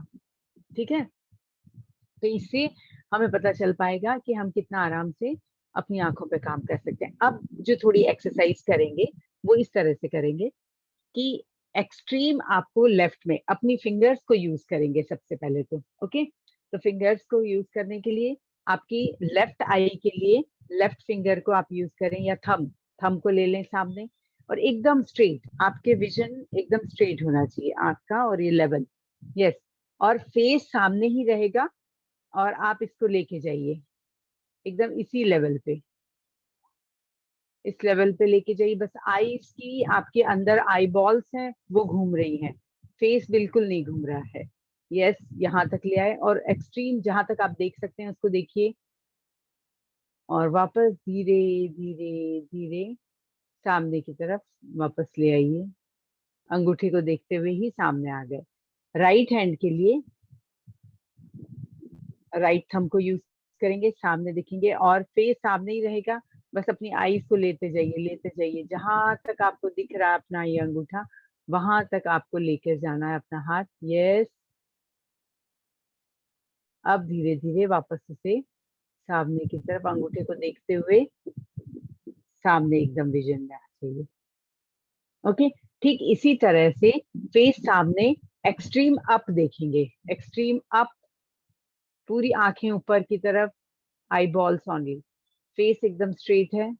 ठीक है, तो इससे हमें पता चल पाएगा कि हम कितना आराम से अपनी आंखों पे काम कर सकते हैं। अब जो थोड़ी एक्सरसाइज करेंगे वो इस तरह से करेंगे कि एक्सट्रीम आपको लेफ्ट में अपनी फिंगर्स को यूज करेंगे सबसे पहले तो। ओके, तो फिंगर्स को यूज करने के लिए आपकी लेफ्ट आई के लिए लेफ्ट फिंगर को आप यूज करें, या थंब, थंब को ले लें सामने, और एकदम स्ट्रेट, आपके विजन एकदम स्ट्रेट होना चाहिए आंख का, और ये लेवल। यस, और फेस सामने ही रहेगा, और आप इसको लेके जाइए एकदम इसी लेवल पे, इस लेवल पे लेके जाइए। बस आईज की आपके अंदर आई बॉल्स हैं वो घूम रही हैं, फेस बिल्कुल नहीं घूम रहा है। यस, यहाँ तक ले आए, और एक्सट्रीम जहां तक आप देख सकते हैं उसको देखिए, और वापस धीरे धीरे धीरे सामने की तरफ वापस ले आइए। अंगूठे को देखते हुए ही सामने आ गए। राइट हैंड के लिए राइट थंब को यूज करेंगे, सामने दिखेंगे और फेस सामने ही रहेगा। बस अपनी आईज को लेते जाइए, जहां तक आपको दिख रहा है अपना ये अंगूठा, वहां तक आपको लेकर जाना है अपना हाथ। यस, अब धीरे धीरे वापस उसे सामने की तरफ अंगूठे को देखते हुए सामने एकदम विजन में आ जाइए। ओके, ठीक इसी तरह से फेस सामने, एक्सट्रीम अप देखेंगे, एक्सट्रीम अप, पूरी आंखें ऊपर की तरफ, आई बॉल्स ऑनली, फेस एकदम स्ट्रेट है,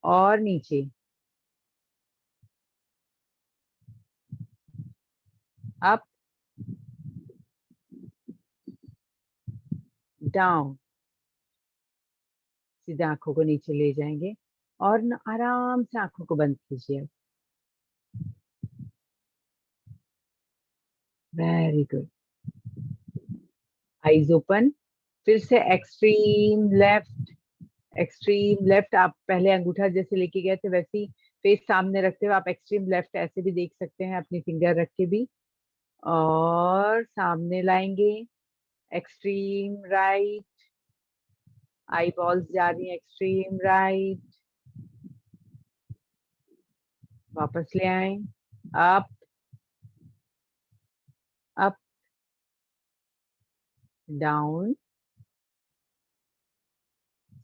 और नीचे, अप, डाउन, सीधे आंखों को नीचे ले जाएंगे, और न आराम से आंखों को बंद कीजिए। Very good, eyes open. फिर से एक्सट्रीम लेफ्ट, एक्सट्रीम लेफ्ट, आप पहले अंगूठा जैसे लेके गए थे वैसे ही फेस सामने रखते हुए आप एक्सट्रीम लेफ्ट ऐसे भी देख सकते हैं, अपनी फिंगर रख के भी, और सामने लाएंगे। एक्सट्रीम राइट, आई बॉल्स जा रही है, एक्सट्रीम राइट, वापस ले आए, अप, अप, डाउन,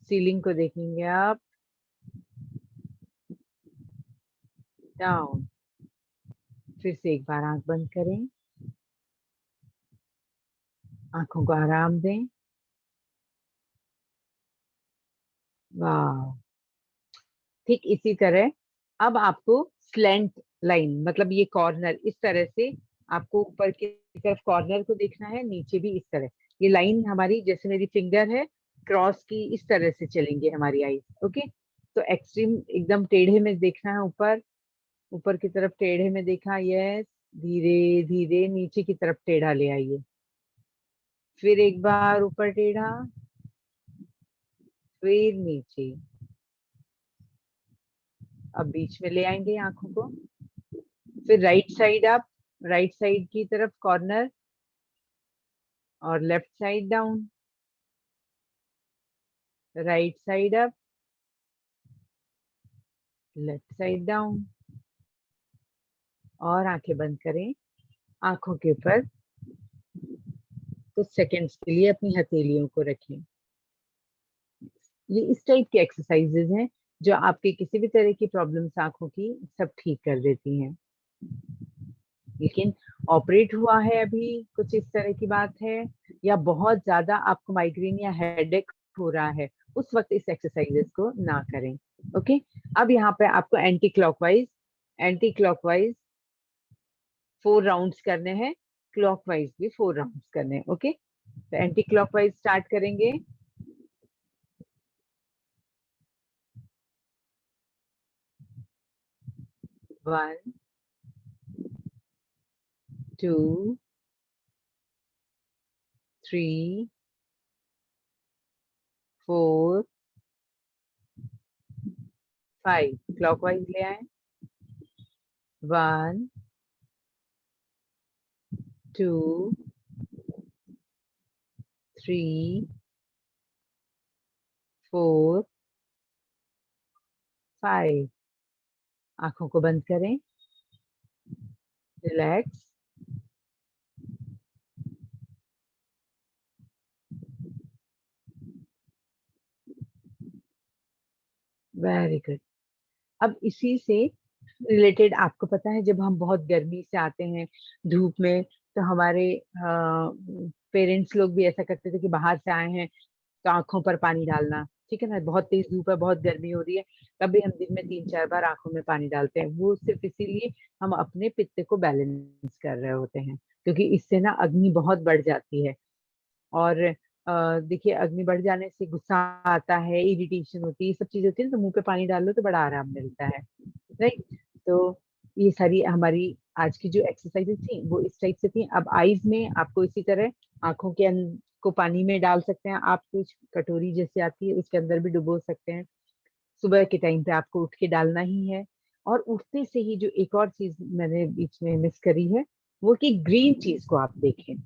सीलिंग को देखेंगे, अप, डाउन। फिर से एक बार आंख बंद करें, आंखों को आराम दें। वाह, ठीक इसी तरह अब आपको स्लैंट लाइन, मतलब ये कॉर्नर इस तरह से, आपको ऊपर की तरफ कॉर्नर को देखना है, नीचे भी इस तरह। ये लाइन हमारी, जैसे मेरी फिंगर है क्रॉस की, इस तरह से चलेंगे हमारी आई। ओके, तो एक्सट्रीम एकदम टेढ़े में देखना है, ऊपर, ऊपर की तरफ टेढ़े में देखा। यस, धीरे धीरे नीचे की तरफ टेढ़ा ले आइए, फिर एक बार ऊपर टेढ़ा, फिर नीचे, अब बीच में ले आएंगे आंखों को, फिर right side up, right side की तरफ कॉर्नर, और left side down, right side up, left side down, और आंखें बंद करें। आंखों के ऊपर कुछ सेकंड्स के लिए अपनी हथेलियों को रखें। ये इस टाइप की एक्सरसाइजेज हैं जो आपके किसी भी तरह की प्रॉब्लम्स आंखों की सब ठीक कर देती हैं। लेकिन ऑपरेट हुआ है अभी, कुछ इस तरह की बात है, या बहुत ज्यादा आपको माइग्रेन या हेडेक हो रहा है, उस वक्त इस एक्सरसाइजेस को ना करें। ओके, अब यहाँ पे आपको एंटी क्लॉकवाइज 4 राउंड्स करने हैं, क्लॉकवाइज भी 4 राउंड्स करने हैं। ओके, तो एंटी क्लॉकवाइज स्टार्ट करेंगे। 1 2 3 4 5, क्लॉकवाइज ले आए। 1 2 3 4 5, आंखों को बंद करें, रिलैक्स। Very good. अब इसी से रिलेटेड आपको पता है, जब हम बहुत गर्मी से आते हैं धूप में, तो हमारे पेरेंट्स लोग भी ऐसा करते थे कि बाहर से आए हैं तो आंखों पर पानी डालना, ठीक है ना, बहुत तेज धूप है, बहुत गर्मी हो रही है, तभी हम दिन में 3-4 बार आंखों में पानी डालते हैं। वो सिर्फ इसीलिए हम अपने पित्त को बैलेंस कर रहे होते हैं, क्योंकि इससे ना अग्नि बहुत बढ़ जाती है। और देखिए, अग्नि बढ़ जाने से गुस्सा आता है, इरिटेशन होती है, ये सब चीजें होती है, तो मुंह पे पानी डाल लो तो बड़ा आराम मिलता है। राइट, तो ये सारी हमारी आज की जो एक्सरसाइजेस थी वो इस टाइप से थी। अब आईज में आपको इसी तरह आंखों के को पानी में डाल सकते हैं आप, कुछ कटोरी जैसे आती है उसके अंदर भी डुबो सकते हैं। सुबह के टाइम पे आपको उठ के डालना ही है। और उठते से ही जो एक और चीज मैंने बीच में मिस करी है, वो कि ग्रीन चीज को आप देखें।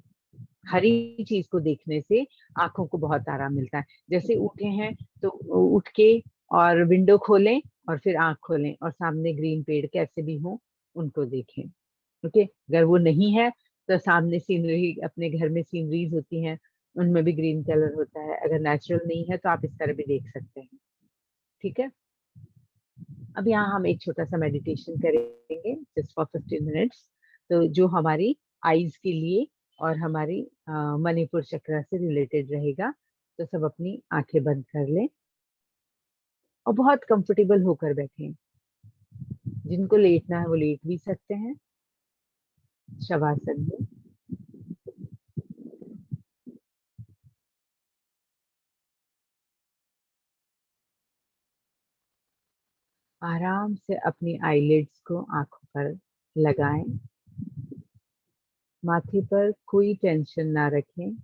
हरी चीज को देखने से आंखों को बहुत आराम मिलता है। जैसे उठे हैं तो उठ के और विंडो खोलें और फिर आंख खोलें और सामने ग्रीन पेड़ कैसे भी हो उनको देखें। ओके, अगर वो नहीं है तो सामने सीनरी, अपने घर में सीनरीज होती हैं उनमें भी ग्रीन कलर होता है। अगर नेचुरल नहीं है तो आप इस तरह भी देख सकते हैं। ठीक है, अब यहाँ हम एक छोटा सा मेडिटेशन करेंगे जस्ट फॉर 15 मिनट्स, तो जो हमारी आईज के लिए और हमारी मणिपुर चक्र से रिलेटेड रहेगा। तो सब अपनी आंखें बंद कर लें और बहुत कंफर्टेबल होकर बैठें। जिनको लेटना है वो लेट भी सकते हैं शवासन में। आराम से अपनी आईलिड्स को आंखों पर लगाएं, माथे पर कोई टेंशन ना रखें।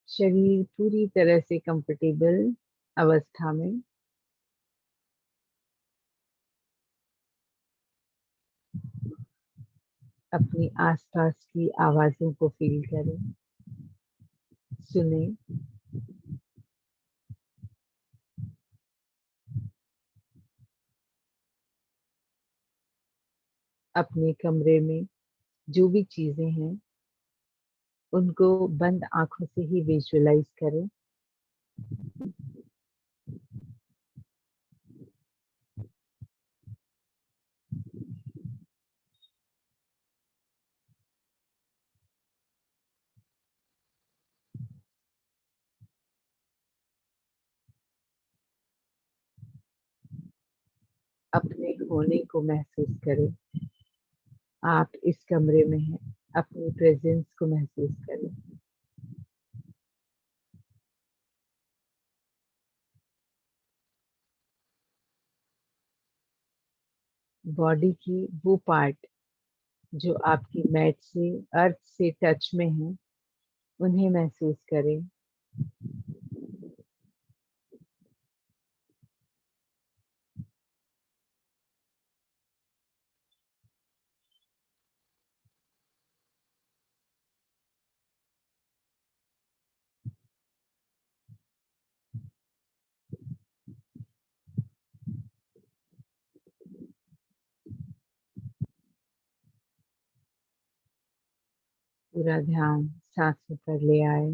शरीर पूरी तरह से कंफर्टेबल अवस्था में। अपनी आसपास की आवाजों को फील करें, सुने। अपने कमरे में जो भी चीजें हैं उनको बंद आंखों से ही विजुअलाइज करें। अपने होने को महसूस करें। आप इस कमरे में हैं, अपनी प्रेजेंस को महसूस करें। बॉडी की वो पार्ट जो आपकी मैट से, अर्थ से टच में है, उन्हें महसूस करें। पूरा ध्यान सांसों पर ले आए।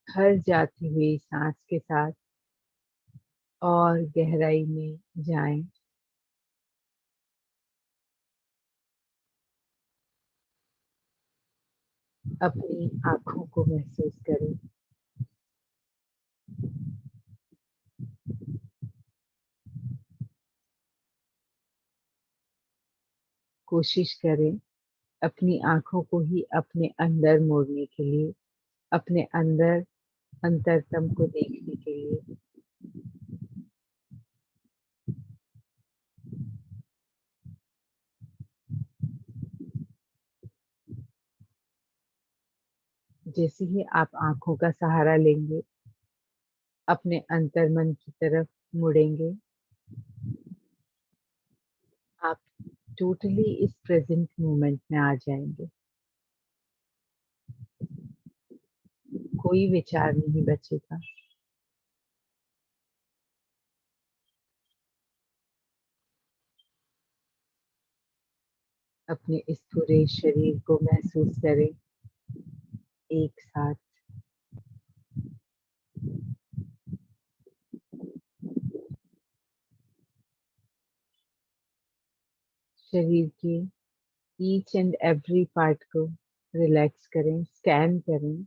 हर जाती हुई सांस के साथ और गहराई में जाएं। अपनी आँखों को महसूस करें। कोशिश करें अपनी आँखों को ही अपने अंदर मोड़ने के लिए, अपने अंदर अंतरतम को देखने के लिए। जैसे ही आप आँखों का सहारा लेंगे, अपने अंतर्मन की तरफ मुड़ेंगे, आप टोटली इस प्रेजेंट मोमेंट में आ जाएंगे। कोई विचार नहीं बचेगा। अपने इस पूरे शरीर को महसूस करें एक साथ। शरीर के ईच एंड एवरी पार्ट को रिलैक्स करें, स्कैन करें।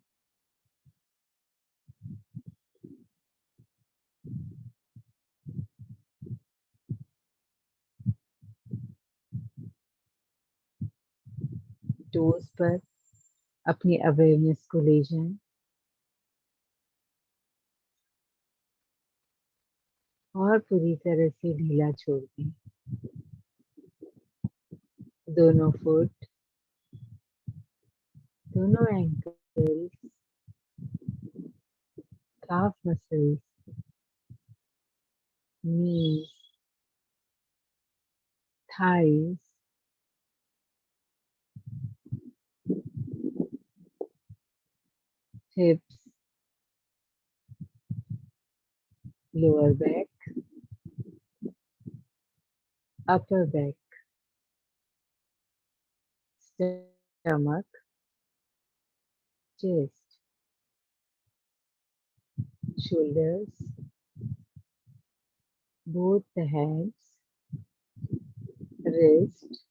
टोज पर अपनी अवेयरनेस को ले जाएं और पूरी तरह से ढीला छोड़ दें। दोनों फुट, दोनों ankles, calf muscles, knees, thighs, hips, lower back, upper back, stomach, chest, shoulders, both the hands, wrist,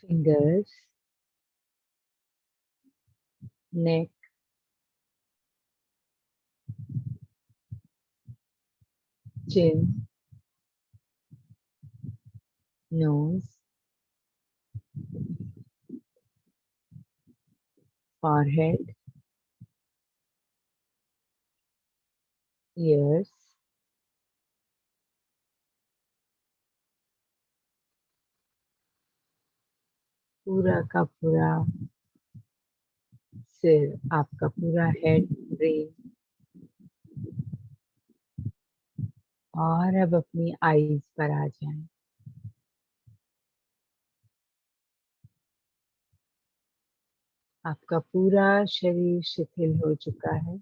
fingers, neck, chin, nose, forehead, ears, पूरा का पूरा सिर, आपका पूरा हेड, ब्रेन। और अब अपनी आईज पर आ जाएं। आपका पूरा शरीर शिथिल हो चुका है।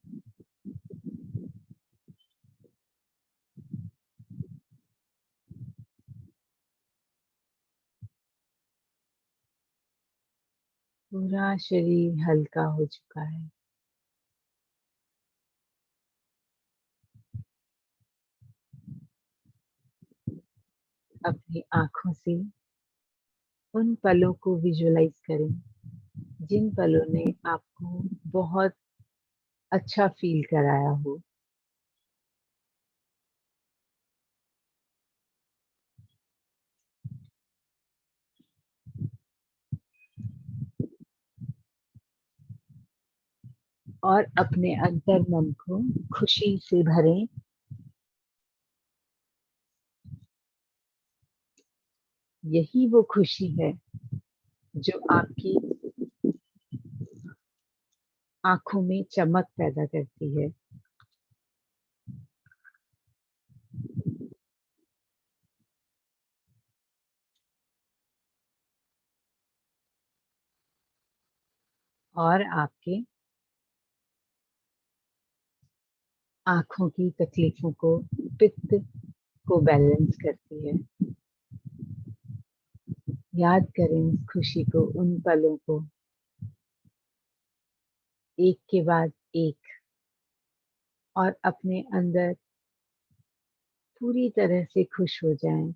पूरा शरीर हल्का हो चुका है। अपनी आंखों से उन पलों को विजुअलाइज करें जिन पलों ने आपको बहुत अच्छा फील कराया हो। और अपने अंतर मन को खुशी से भरें। यही वो खुशी है जो आपकी आंखों में चमक पैदा करती है। और आपके आंखों की तकलीफों को, पित्त को बैलेंस करती है। याद करें उस खुशी को, उन पलों को, एक के बाद एक, और अपने अंदर पूरी तरह से खुश हो जाएं।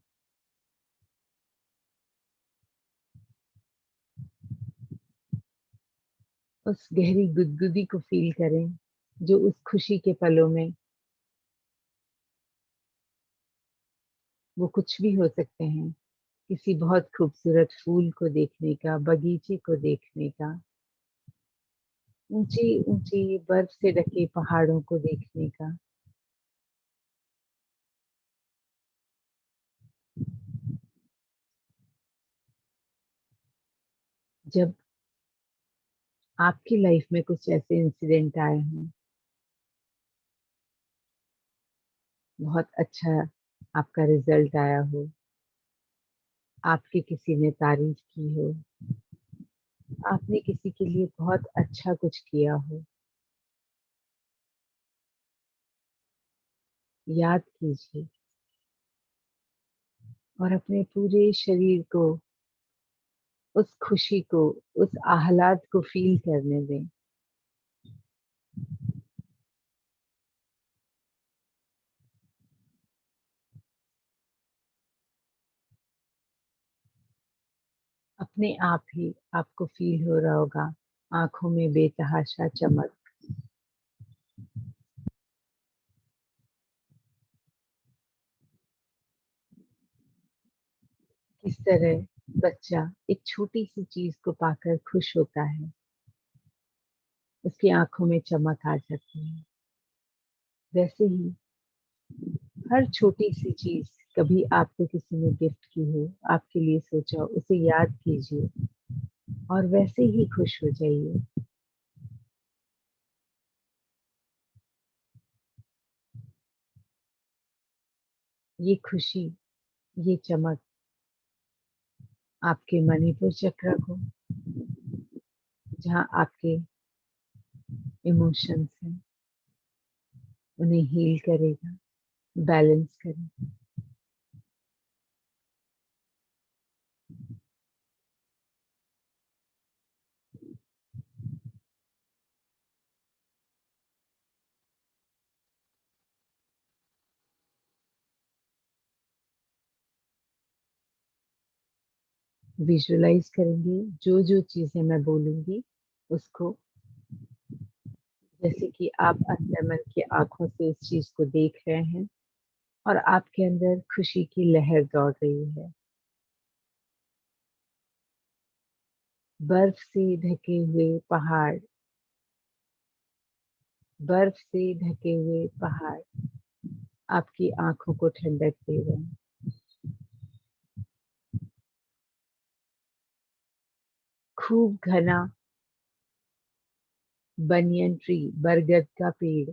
उस गहरी गुदगुदी को फील करें जो उस खुशी के पलों में, वो कुछ भी हो सकते हैं, किसी बहुत खूबसूरत फूल को देखने का, बगीचे को देखने का, ऊंची ऊंची बर्फ से ढके पहाड़ों को देखने का। जब आपकी लाइफ में कुछ ऐसे इंसिडेंट आए हों, बहुत अच्छा आपका रिजल्ट आया हो, आपकी किसी ने तारीफ की हो, आपने किसी के लिए बहुत अच्छा कुछ किया हो, याद कीजिए और अपने पूरे शरीर को उस खुशी को, उस आह्लाद को फील करने दें। अपने आप ही आपको फील हो रहा होगा आंखों में बेतहाशा चमक। किस तरह बच्चा एक छोटी सी चीज को पाकर खुश होता है, उसकी आंखों में चमक आ जाती है। वैसे ही हर छोटी सी चीज कभी आपको किसी ने गिफ्ट की हो, आपके लिए सोचा हो, उसे याद कीजिए और वैसे ही खुश हो जाइए। ये खुशी, ये चमक आपके मणिपुर चक्र को, जहाँ आपके इमोशंस हैं, उन्हें हील करेगा, बैलेंस करेगा। विजुलाइज करेंगे जो जो चीजें मैं बोलूंगी उसको, जैसे कि आप अंदर मन की आंखों से उस चीज को देख रहे हैं और आपके अंदर खुशी की लहर दौड़ रही है। बर्फ से ढके हुए पहाड़, बर्फ से ढके हुए पहाड़ आपकी आंखों को ठंडक दे रहे हैं। खूब घना बनियन ट्री, बरगद का पेड़,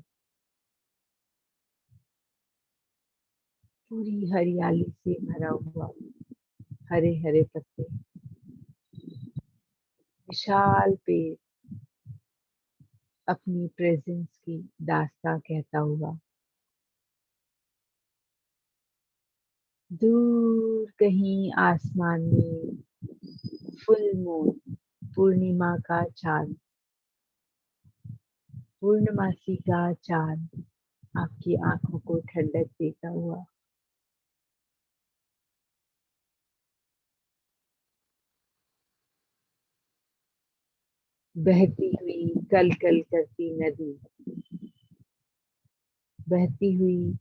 पूरी हरियाली से भरा हुआ, हरे हरे पत्ते, विशाल पेड़ अपनी प्रेजेंस की दास्तां कहता हुआ। दूर कहीं आसमान में फुल मून, पूर्णिमा का चांद, पूर्णमासी का चांद आपकी आंखों को ठंडक देता हुआ। बहती हुई कल कल करती नदी, बहती हुई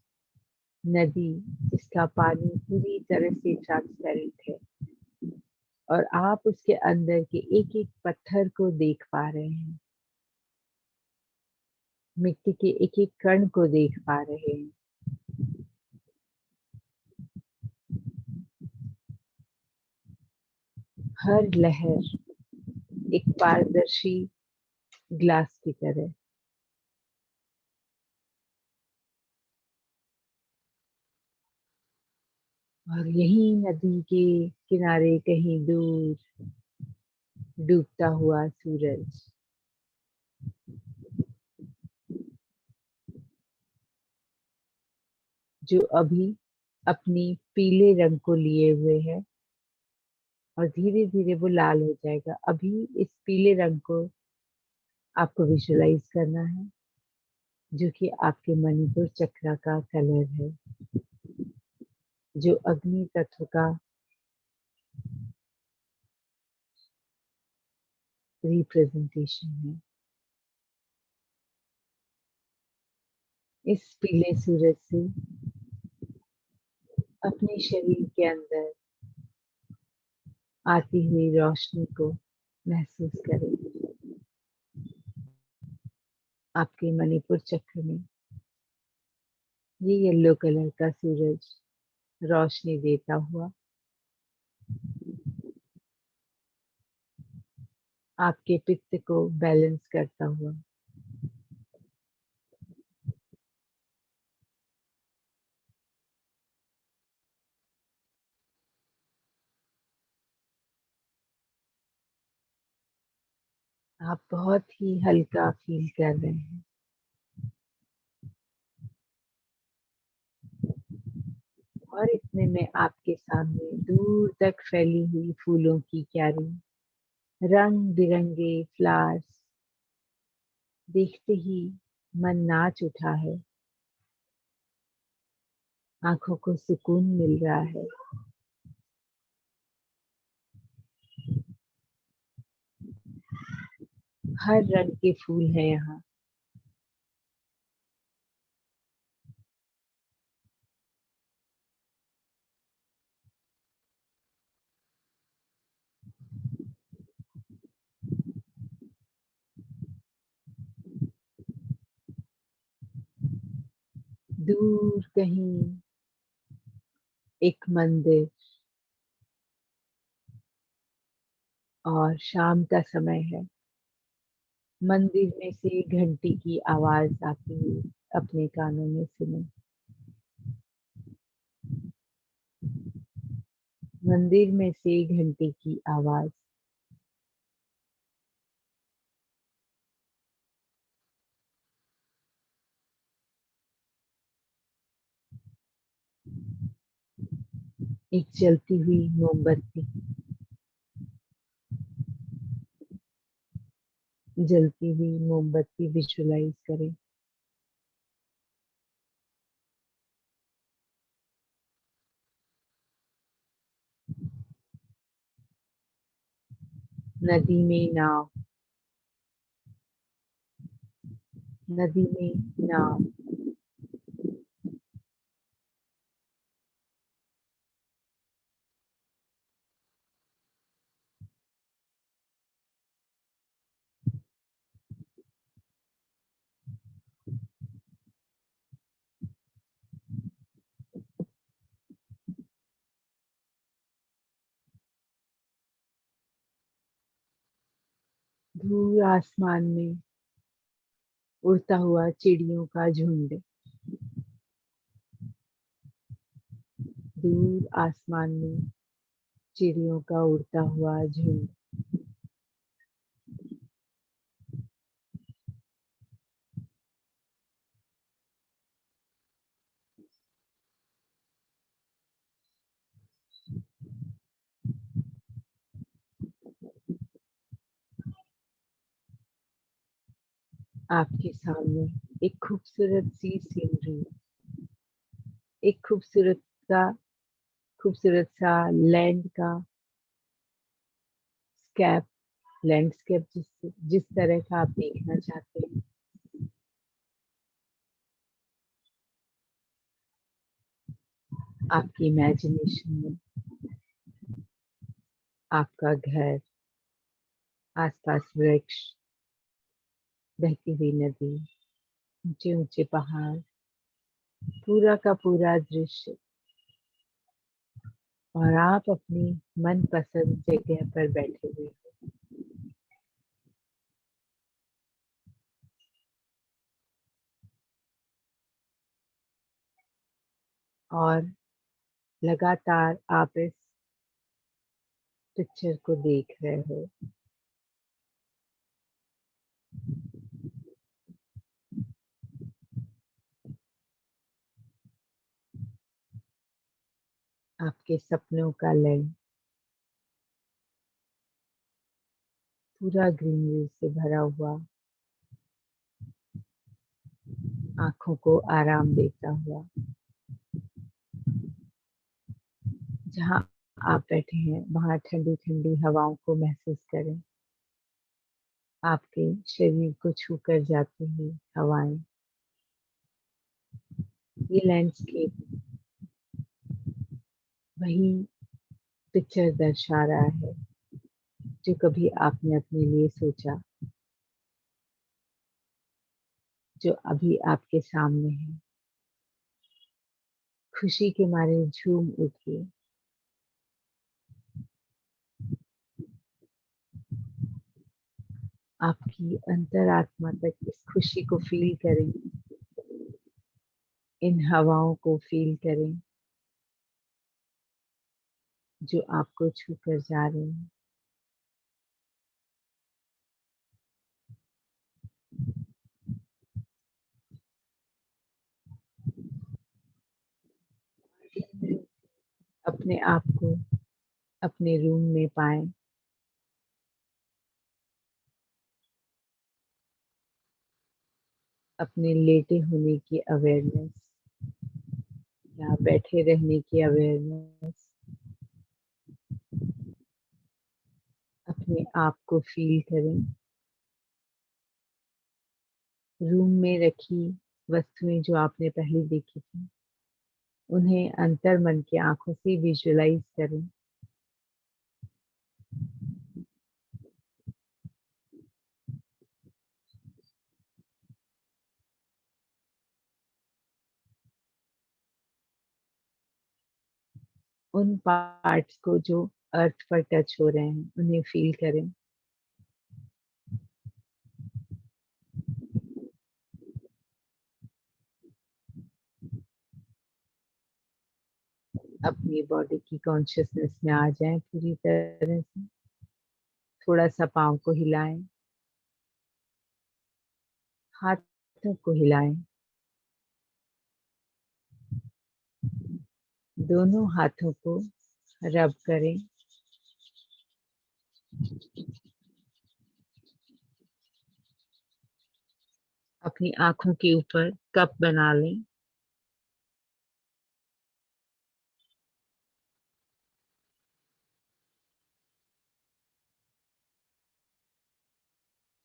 नदी जिसका पानी पूरी तरह से ट्रांसपेरेंट है और आप उसके अंदर के एक एक पत्थर को देख पा रहे हैं। मिट्टी के एक एक कण को देख पा रहे हैं। हर लहर एक पारदर्शी ग्लास की तरह। और यही नदी के किनारे कहीं दूर डूबता हुआ सूरज, जो अभी अपनी पीले रंग को लिए हुए है और धीरे धीरे वो लाल हो जाएगा। अभी इस पीले रंग को आपको विजुलाइज करना है, जो कि आपके मणिपुर चक्र का कलर है, जो अग्नि तत्व का रिप्रेजेंटेशन है। इस पीले सूरज से अपने शरीर के अंदर आती हुई रोशनी को महसूस करें। आपके मणिपुर चक्र में ये येलो कलर का सूरज रोशनी देता हुआ आपके पित्त को बैलेंस करता हुआ आप बहुत ही हल्का फील कर रहे हैं। और इतने में आपके सामने दूर तक फैली हुई फूलों की क्यारी, रंग बिरंगे फ्लावर्स देखते ही मन नाच उठा है। आंखों को सुकून मिल रहा है। हर रंग के फूल है यहाँ। दूर कहीं एक मंदिर, और शाम का समय है। मंदिर में से घंटी की आवाज आती हुई अपने कानों में सुने। मंदिर में से घंटी की आवाज। एक जलती हुई मोमबत्ती, जलती हुई मोमबत्ती विजुलाइज करें। नदी में नाव, नदी में नाव। दूर आसमान में उड़ता हुआ चिड़ियों का झुंड, दूर आसमान में चिड़ियों का उड़ता हुआ झुंड। आपके सामने एक खूबसूरत सी सीनरी, एक का खूबसूरत सा लैंड का स्कैप, लैंडस्केप जिस तरह का आप देखना चाहते हैं। आपकी इमेजिनेशन में आपका घर, आसपास वृक्ष, बहती हुई नदी, ऊंचे ऊंचे पहाड़, पूरा का पूरा दृश्य, और आप अपनी मनपसंद जगह पर बैठे हुए हो। और लगातार आप इस पिक्चर को देख रहे हो। आपके सपनों का लैंड पूरा ग्रीनरी से भरा हुआ, आंखों को आराम देता हुआ। जहाँ आप बैठे हैं वहां ठंडी ठंडी हवाओं को महसूस करें। आपके शरीर को छू कर जाती हुई हवाएं। ये लैंडस्केप वही पिक्चर दर्शा रहा है जो कभी आपने अपने लिए सोचा, जो अभी आपके सामने है। खुशी के मारे झूम उठिए। आपकी अंतरात्मा तक इस खुशी को फील करें। इन हवाओं को फील करें जो आपको छू कर जा रहे हैं। अपने आप को अपने रूम में पाएं। अपने लेटे होने की अवेयरनेस या बैठे रहने की अवेयरनेस, अपने आप को फील करें। रूम में रखी वस्तुएं जो आपने पहले देखी थी, उन्हें अंतर मन की आंखों से विजुअलाइज करें। उन पार्ट्स को जो अर्थ पर टच हो रहे हैं उन्हें फील करें। अपनी बॉडी की कॉन्शियसनेस में आ जाएं पूरी तरह से। थोड़ा सा पाँव को हिलाएं, हाथों को हिलाएं, दोनों हाथों को रब करें। अपनी आंखों के ऊपर कप बना लें।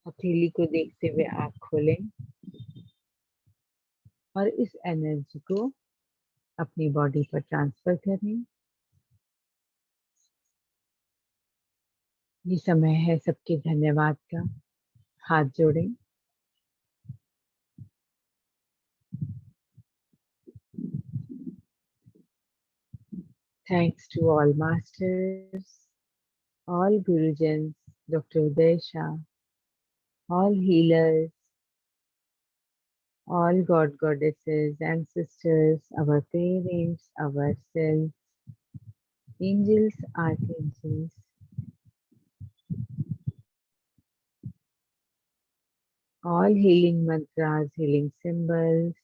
हथेली को देखते हुए आंख खोलें और इस एनर्जी को अपनी बॉडी पर ट्रांसफर करें। ये समय है सबके धन्यवाद का। हाथ जोड़ें। Thanks to all masters, all gurujans, Dr. Uday Shah, all healers, all god goddesses, ancestors, our parents, ourselves, angels, archangels, all healing mantras, healing symbols,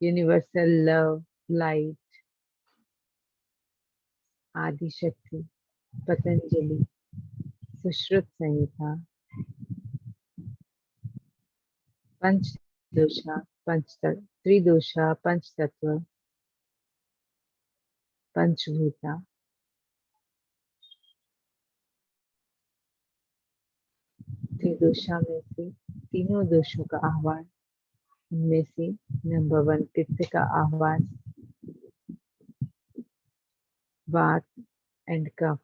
universal love, light, Adi Shakti, Patanjali, Sushruत संहिता, पंचदोषा, त्रिदोषा, पंचतत्व, पंचभूता, त्रिदोषा में से तीनों दोषों का आह्वान। इनमें से नंबर 1 पित्त का आह्वान, वात एंड कफ,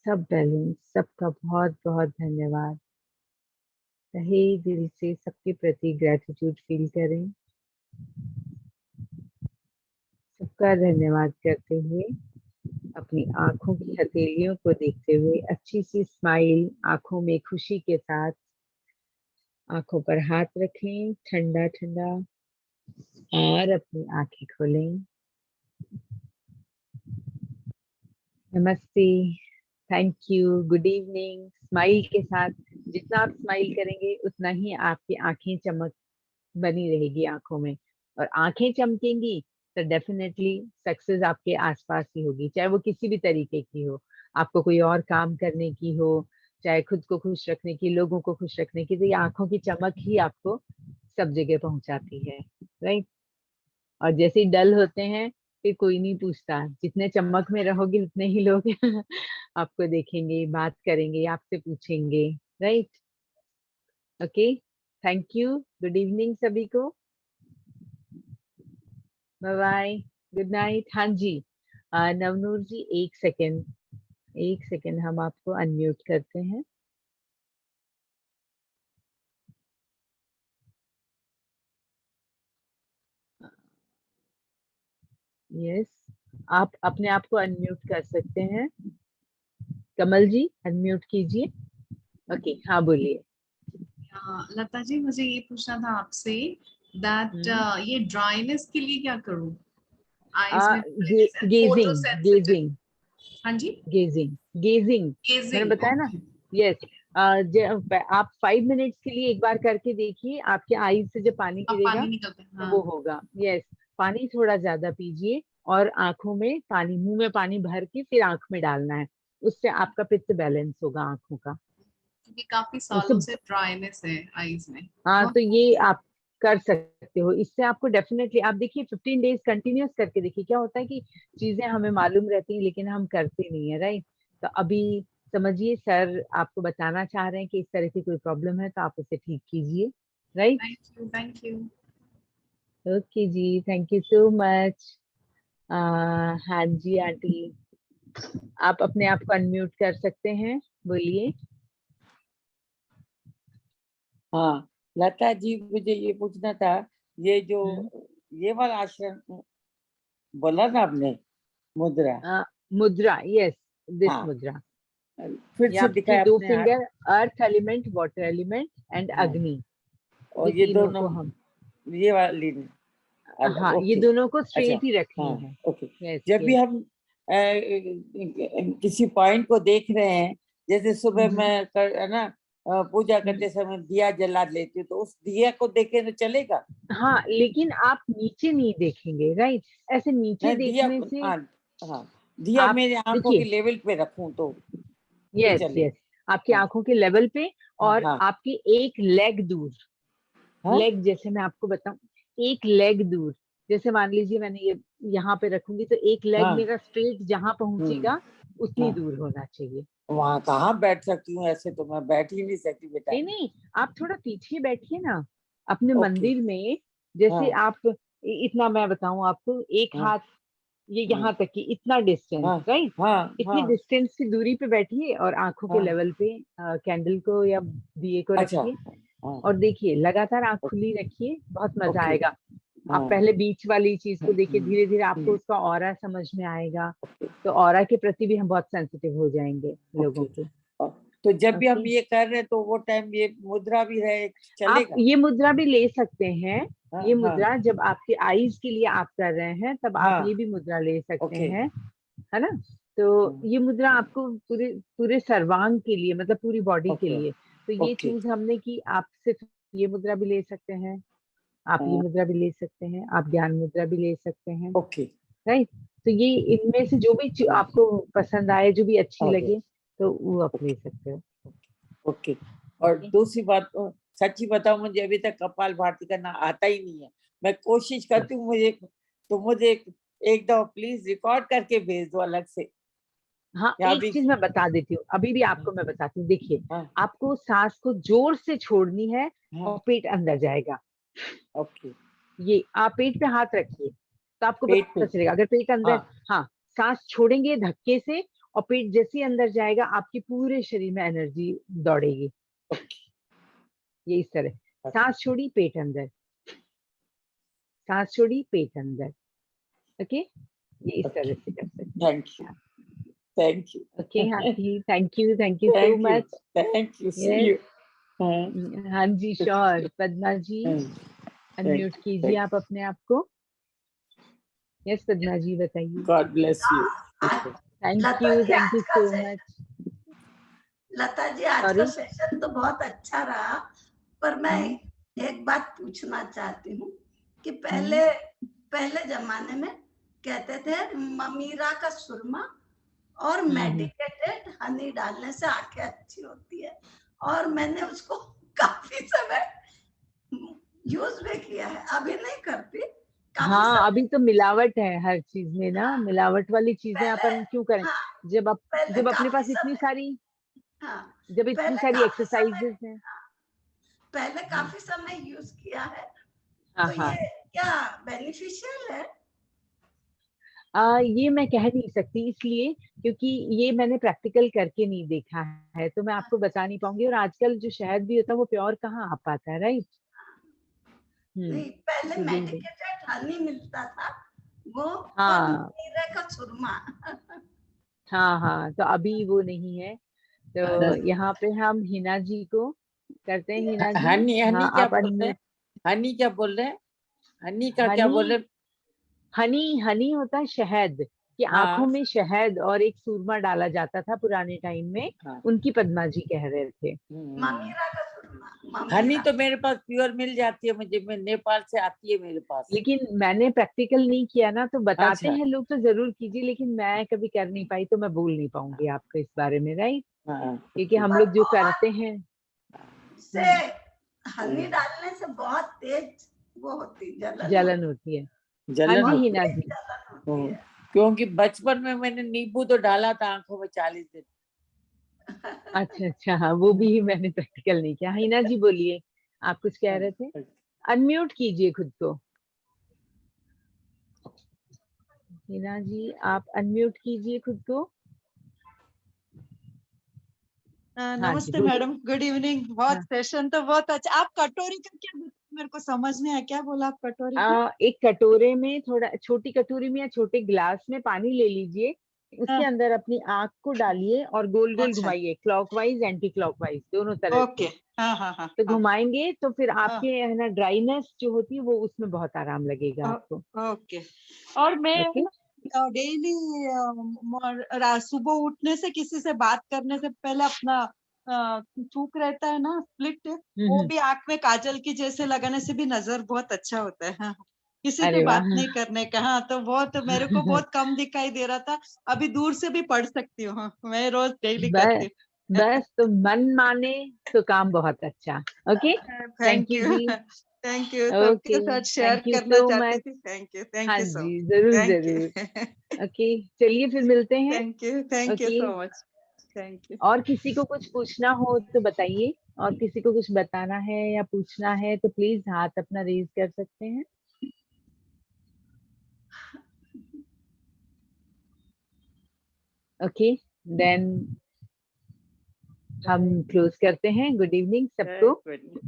सब बैलेंस। सबका बहुत बहुत धन्यवाद। तहे दिल से सबके प्रति ग्रेटिट्यूड फील करें, सबका धन्यवाद करते हुए अपनी आंखों की हथेलियों को देखते हुए अच्छी सी स्माइल, आंखों में खुशी के साथ आंखों पर हाथ रखें, ठंडा ठंडा, और अपनी आंखें खोलें। नमस्ते, thank you, good evening. Smile के साथ, जितना आप स्माइल करेंगे उतना ही आपकी आंखें चमक बनी रहेगी आंखों में, और आंखें चमकेंगी तो डेफिनेटली सक्सेस आपके आसपास ही होगी, चाहे वो किसी भी तरीके की हो। आपको कोई और काम करने की हो, चाहे खुद को खुश रखने की, लोगों को खुश रखने की, तो ये आंखों की चमक ही आपको सब जगह पहुंचाती है, राइट। और जैसे ही डल होते हैं फिर कोई नहीं पूछता, जितने चमक में रहोगे उतने ही लोग आपको देखेंगे, बात करेंगे, आपसे पूछेंगे, right. Okay, thank you, good evening सभी को, बाय बाय, गुड नाइट। हाँ जी, नवनूर जी, एक सेकेंड, एक सेकेंड, हम आपको अनम्यूट करते हैं। यस, आप अपने आप को अनम्यूट कर सकते हैं। कमल जी, अनम्यूट कीजिए। ओके, हाँ बोलिए। लता जी, मुझे ये पूछना था आपसे दैट ये ड्राइनेस के लिए क्या करूं? आईज में फोटो गेजिंग, सेंसिटिव। गेजिंग, हाँ जी, गेजिंग, गेजिंग, मैंने गेजिंग। बताया ना। ओके, यस, आप 5 मिनट्स के लिए एक बार करके देखिए, आपके आईज से जब पानी अब गिरेगा पानी निकलता है। तो हाँ, वो होगा। यस, पानी थोड़ा ज्यादा पीजिए, और आंखों में पानी, मुंह में पानी भर के फिर आंख में डालना है, उससे आपका पित्त बैलेंस होगा आंखों का। क्योंकि काफी उससे, सालों से ड्राइनेस है आईज में। हाँ, बहुत तो ये आप कर सकते हो, इससे आपको डेफिनेटली, आप देखिए 15 डेज कंटिन्यूस करके देखिए, क्या होता है कि चीजें हमें मालूम रहती हैं लेकिन हम करते नहीं है, राइट। तो अभी समझिए, सर आपको बताना चाह रहे हैं कि इस तरह की कोई प्रॉब्लम है तो आप उसे ठीक कीजिए, right. Thank you, thank you. Okay जी, थैंक यू सो मच। हाँ जी आंटी, आप अपने आप को अनम्यूट कर सकते हैं, बोलिए। हाँ लता जी, मुझे ये पूछना था, ये जो हम्म, ये वाला आसन बोला ना आपने, मुद्रा। मुद्रा, यस, दिस हाँ, मुद्रा, फिर ये से आपके दिखाए दो अपने हाथ। Finger, earth element, water element and हाँ, अग्नि, ये और ये तीनों दोनों, को हम, ये वाली अलग। हाँ, ये ओके, दोनों को अच्छा, स्ट्रेट ही रखनी हाँ, है। ओके। यस जब भी यस। हम किसी पॉइंट को देख रहे हैं, जैसे सुबह मैं है ना, पूजा करते समय दिया जला लेती हूँ, तो उस दिया को देखे तो चलेगा? हाँ, लेकिन आप नीचे नहीं देखेंगे, राइट। ऐसे नीचे मैं दिया, देखने से, हाँ, हाँ, दिया आप मेरे आंखों के देखिए, लेवल पे रखूं तो यस चले? यस, आपकी हाँ, आंखों के लेवल पे, और हाँ, आपकी एक लेग दूर, हाँ, लेग जैसे मैं आपको बताऊं, एक लेग दूर, जैसे मान लीजिए मैंने ये यहाँ पे रखूंगी तो एक लेग हाँ, मेरा स्ट्रेट जहां पहुंचेगा उतनी हाँ। दूर होना चाहिए। वहां कहाँ बैठ सकती हूँ? ऐसे तो मैं बैठ ही नहीं सकती बेटा। नहीं नहीं, आप थोड़ा पीछे बैठिए ना अपने ओके, मंदिर में। जैसे हाँ, आप, इतना मैं बताऊं आपको, एक हाँ, हाथ ये हाँ, यहाँ तक की, इतना डिस्टेंस, हाँ, राइट, हाँ, इतनी हाँ, डिस्टेंस की दूरी पे बैठिए, और आंखों के हाँ, लेवल पे कैंडल को या दिए को अच्छा, रखिए, हाँ, और देखिए, लगातार आंख खुली रखिए, बहुत मजा ओके, आएगा। आप हाँ, पहले बीच वाली चीज को देखिए, धीरे धीरे आपको उसका ऑरा समझ में आएगा, तो ऑरा के प्रति भी हम बहुत सेंसिटिव हो जाएंगे लोगों ओके। के। तो जब भी हम ओके, ये कर रहे हैं तो वो टाइम ये मुद्रा भी रहे, आप चलेगा? ये मुद्रा भी ले सकते हैं। हाँ, ये हाँ, मुद्रा जब आपके आईज के लिए आप कर रहे हैं तब आप हाँ, ये भी मुद्रा ले सकते ओके, हैं, है ना। तो ये मुद्रा आपको पूरे पूरे सर्वांग के लिए, मतलब पूरी बॉडी के ओके, लिए, तो ये ओके, चूज हमने की, आप सिर्फ ये मुद्रा भी ले सकते हैं, आप ये हाँ, मुद्रा भी ले सकते हैं, आप ज्ञान मुद्रा भी ले सकते हैं, ओके, राइट। तो ये इनमें से जो भी आपको पसंद आए, जो भी अच्छी ओके, लगे, तो वो आप ले ओके, सकते हो। ओके। और ओके, दूसरी बात, सच्ची बताऊं, मुझे अभी तक कपाल भारती करना आता ही नहीं है। मैं कोशिश करती हूँ, मुझे तो मुझे एक दो प्लीज रिकॉर्ड करके भेज दो अलग से। हाँ, या एक अभी? चीज मैं बता देती हूँ, अभी भी आपको मैं बताती हूँ, देखिए, हाँ, आपको सांस को जोर से छोड़नी है, हाँ, और पेट अंदर जाएगा। ओके, ये आप पेट पे हाथ रखिए, तो आपको पेट पता पे, चलेगा, अगर पेट हाँ, अंदर, हाँ, सांस छोड़ेंगे धक्के से, और पेट जैसे ही अंदर जाएगा आपके पूरे शरीर में एनर्जी दौड़ेगी। ओके, ये इस तरह, सांस छोड़ी पेट अंदर, सांस छोड़ी पेट अंदर। ओके, ये इस तरह से कर सकते हैं। थैंक यू ओके हाथी, thank you so much. Thank you see you. हाँ जी श्योर। पद्मा जी अनम्यूट कीजिए आप अपने आप को। यस पद्मा जी बताइए। God bless you. Thank you so much. Lata ji आज का सेशन तो बहुत अच्छा रहा, पर मैं एक बात पूछना चाहती हूँ कि पहले जमाने में कहते थे ममीरा का सुरमा और मेडिकेटेड हनी डालने से आंखें अच्छी होती है, और मैंने उसको काफी समय यूज भी किया है, अभी नहीं करती। हाँ अभी तो मिलावट है हर चीज में ना, मिलावट वाली चीजें अपन क्यों करें। जब अपने पास इतनी सारी, जब इतनी सारी एक्सरसाइजेस हैं। पहले काफी समय यूज किया है, तो ये क्या बेनिफिशियल है? ये मैं कह नहीं सकती, इसलिए क्योंकि ये मैंने प्रैक्टिकल करके नहीं देखा है, तो मैं आपको बता नहीं पाऊंगी। और आजकल जो शहद भी होता है वो प्योर कहाँ आ पाता है, राइट? नहीं, पहले मेडिकेटेड हनी मिलता था वो, हाँ और ममीरा का सुरमा। हाँ, तो अभी वो नहीं है। तो यहाँ पे हम हिना जी को करते हैं। हिना जी हनी हाँ क्या आप बोल रहे हैं? हनी क्या बोल रहे हैं? हनी का क्या बोल रहे हैं? हनी होता है शहद, कि आंखों में शहद और एक सूरमा डाला जाता था पुराने टाइम में। उनकी पद्मा जी कह रहे थे। ममीरा का सुरमा। हनी तो मेरे पास प्योर मिल जाती है मुझे, मैं नेपाल से आती है मेरे पास। लेकिन मैंने प्रैक्टिकल नहीं किया ना, तो बताते हैं लोग तो जरूर कीजिए, लेकिन मैं कभी कर नहीं पाई, तो मैं बोल नहीं पाऊंगी आपको इस बारे में, राइट? क्योंकि हम लोग जो करते हैं से हनी डालने से बहुत तेज वो होती जलन होती है। जलन हाँ जी हिना जी, क्योंकि बचपन में मैंने नींबू तो डाला था आंखों में 40 दिन। अच्छा हाँ, वो भी मैंने प्रैक्टिकल नहीं किया। हिना जी बोलिए, आप कुछ कह रहे थे। अनम्यूट कीजिए खुद को। हिना जी आप अनम्यूट कीजिए खुद को। नमस्ते मैडम, गुड इवनिंग। बहुत सेशन तो बहुत अच्छा। आप कटोरी का क्या, मेरे को समझ नहीं आया, क्या बोला आप कटोरी का? एक कटोरे में, थोड़ा छोटी कटोरी में या छोटे गिलास में पानी ले लीजिए, उसके अंदर अपनी आंख को डालिए और गोल गोल घुमाइए, क्लॉकवाइज एंटी क्लॉकवाइज दोनों तरह ओके। हाँ। तो घुमाएंगे तो फिर आपके है ना ड्राइनेस जो होती है वो उसमें बहुत आराम लगेगा आपको। ओके। और मैं डेली सुबह उठने से किसी से बात करने से पहले अपना थूक रहता है ना, स्प्लिट, वो भी आंख में काजल की जैसे लगाने से भी नजर बहुत अच्छा होता है। हाँ। किसी से बात नहीं करने का। हाँ, तो बहुत मेरे को बहुत कम दिखाई दे रहा था, अभी दूर से भी पढ़ सकती हूँ। हाँ, मैं रोज डेली करती हूँ। बस तो मन माने तो काम बहुत अच्छा। ओके, थैंक यू जी। Thank you. सबके साथ शेयर करना चाहती थी। Thank you so much. जरूर। ओके चलिए फिर मिलते हैं। Thank you so much. Thank you. और किसी को कुछ पूछना हो तो बताइए, और किसी को कुछ बताना है या पूछना है तो प्लीज हाथ अपना रेज कर सकते हैं। ओके देन हम क्लोज करते हैं। गुड इवनिंग सबको।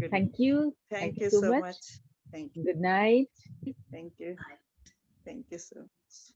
Thank you so much. Good night. Thank you so much.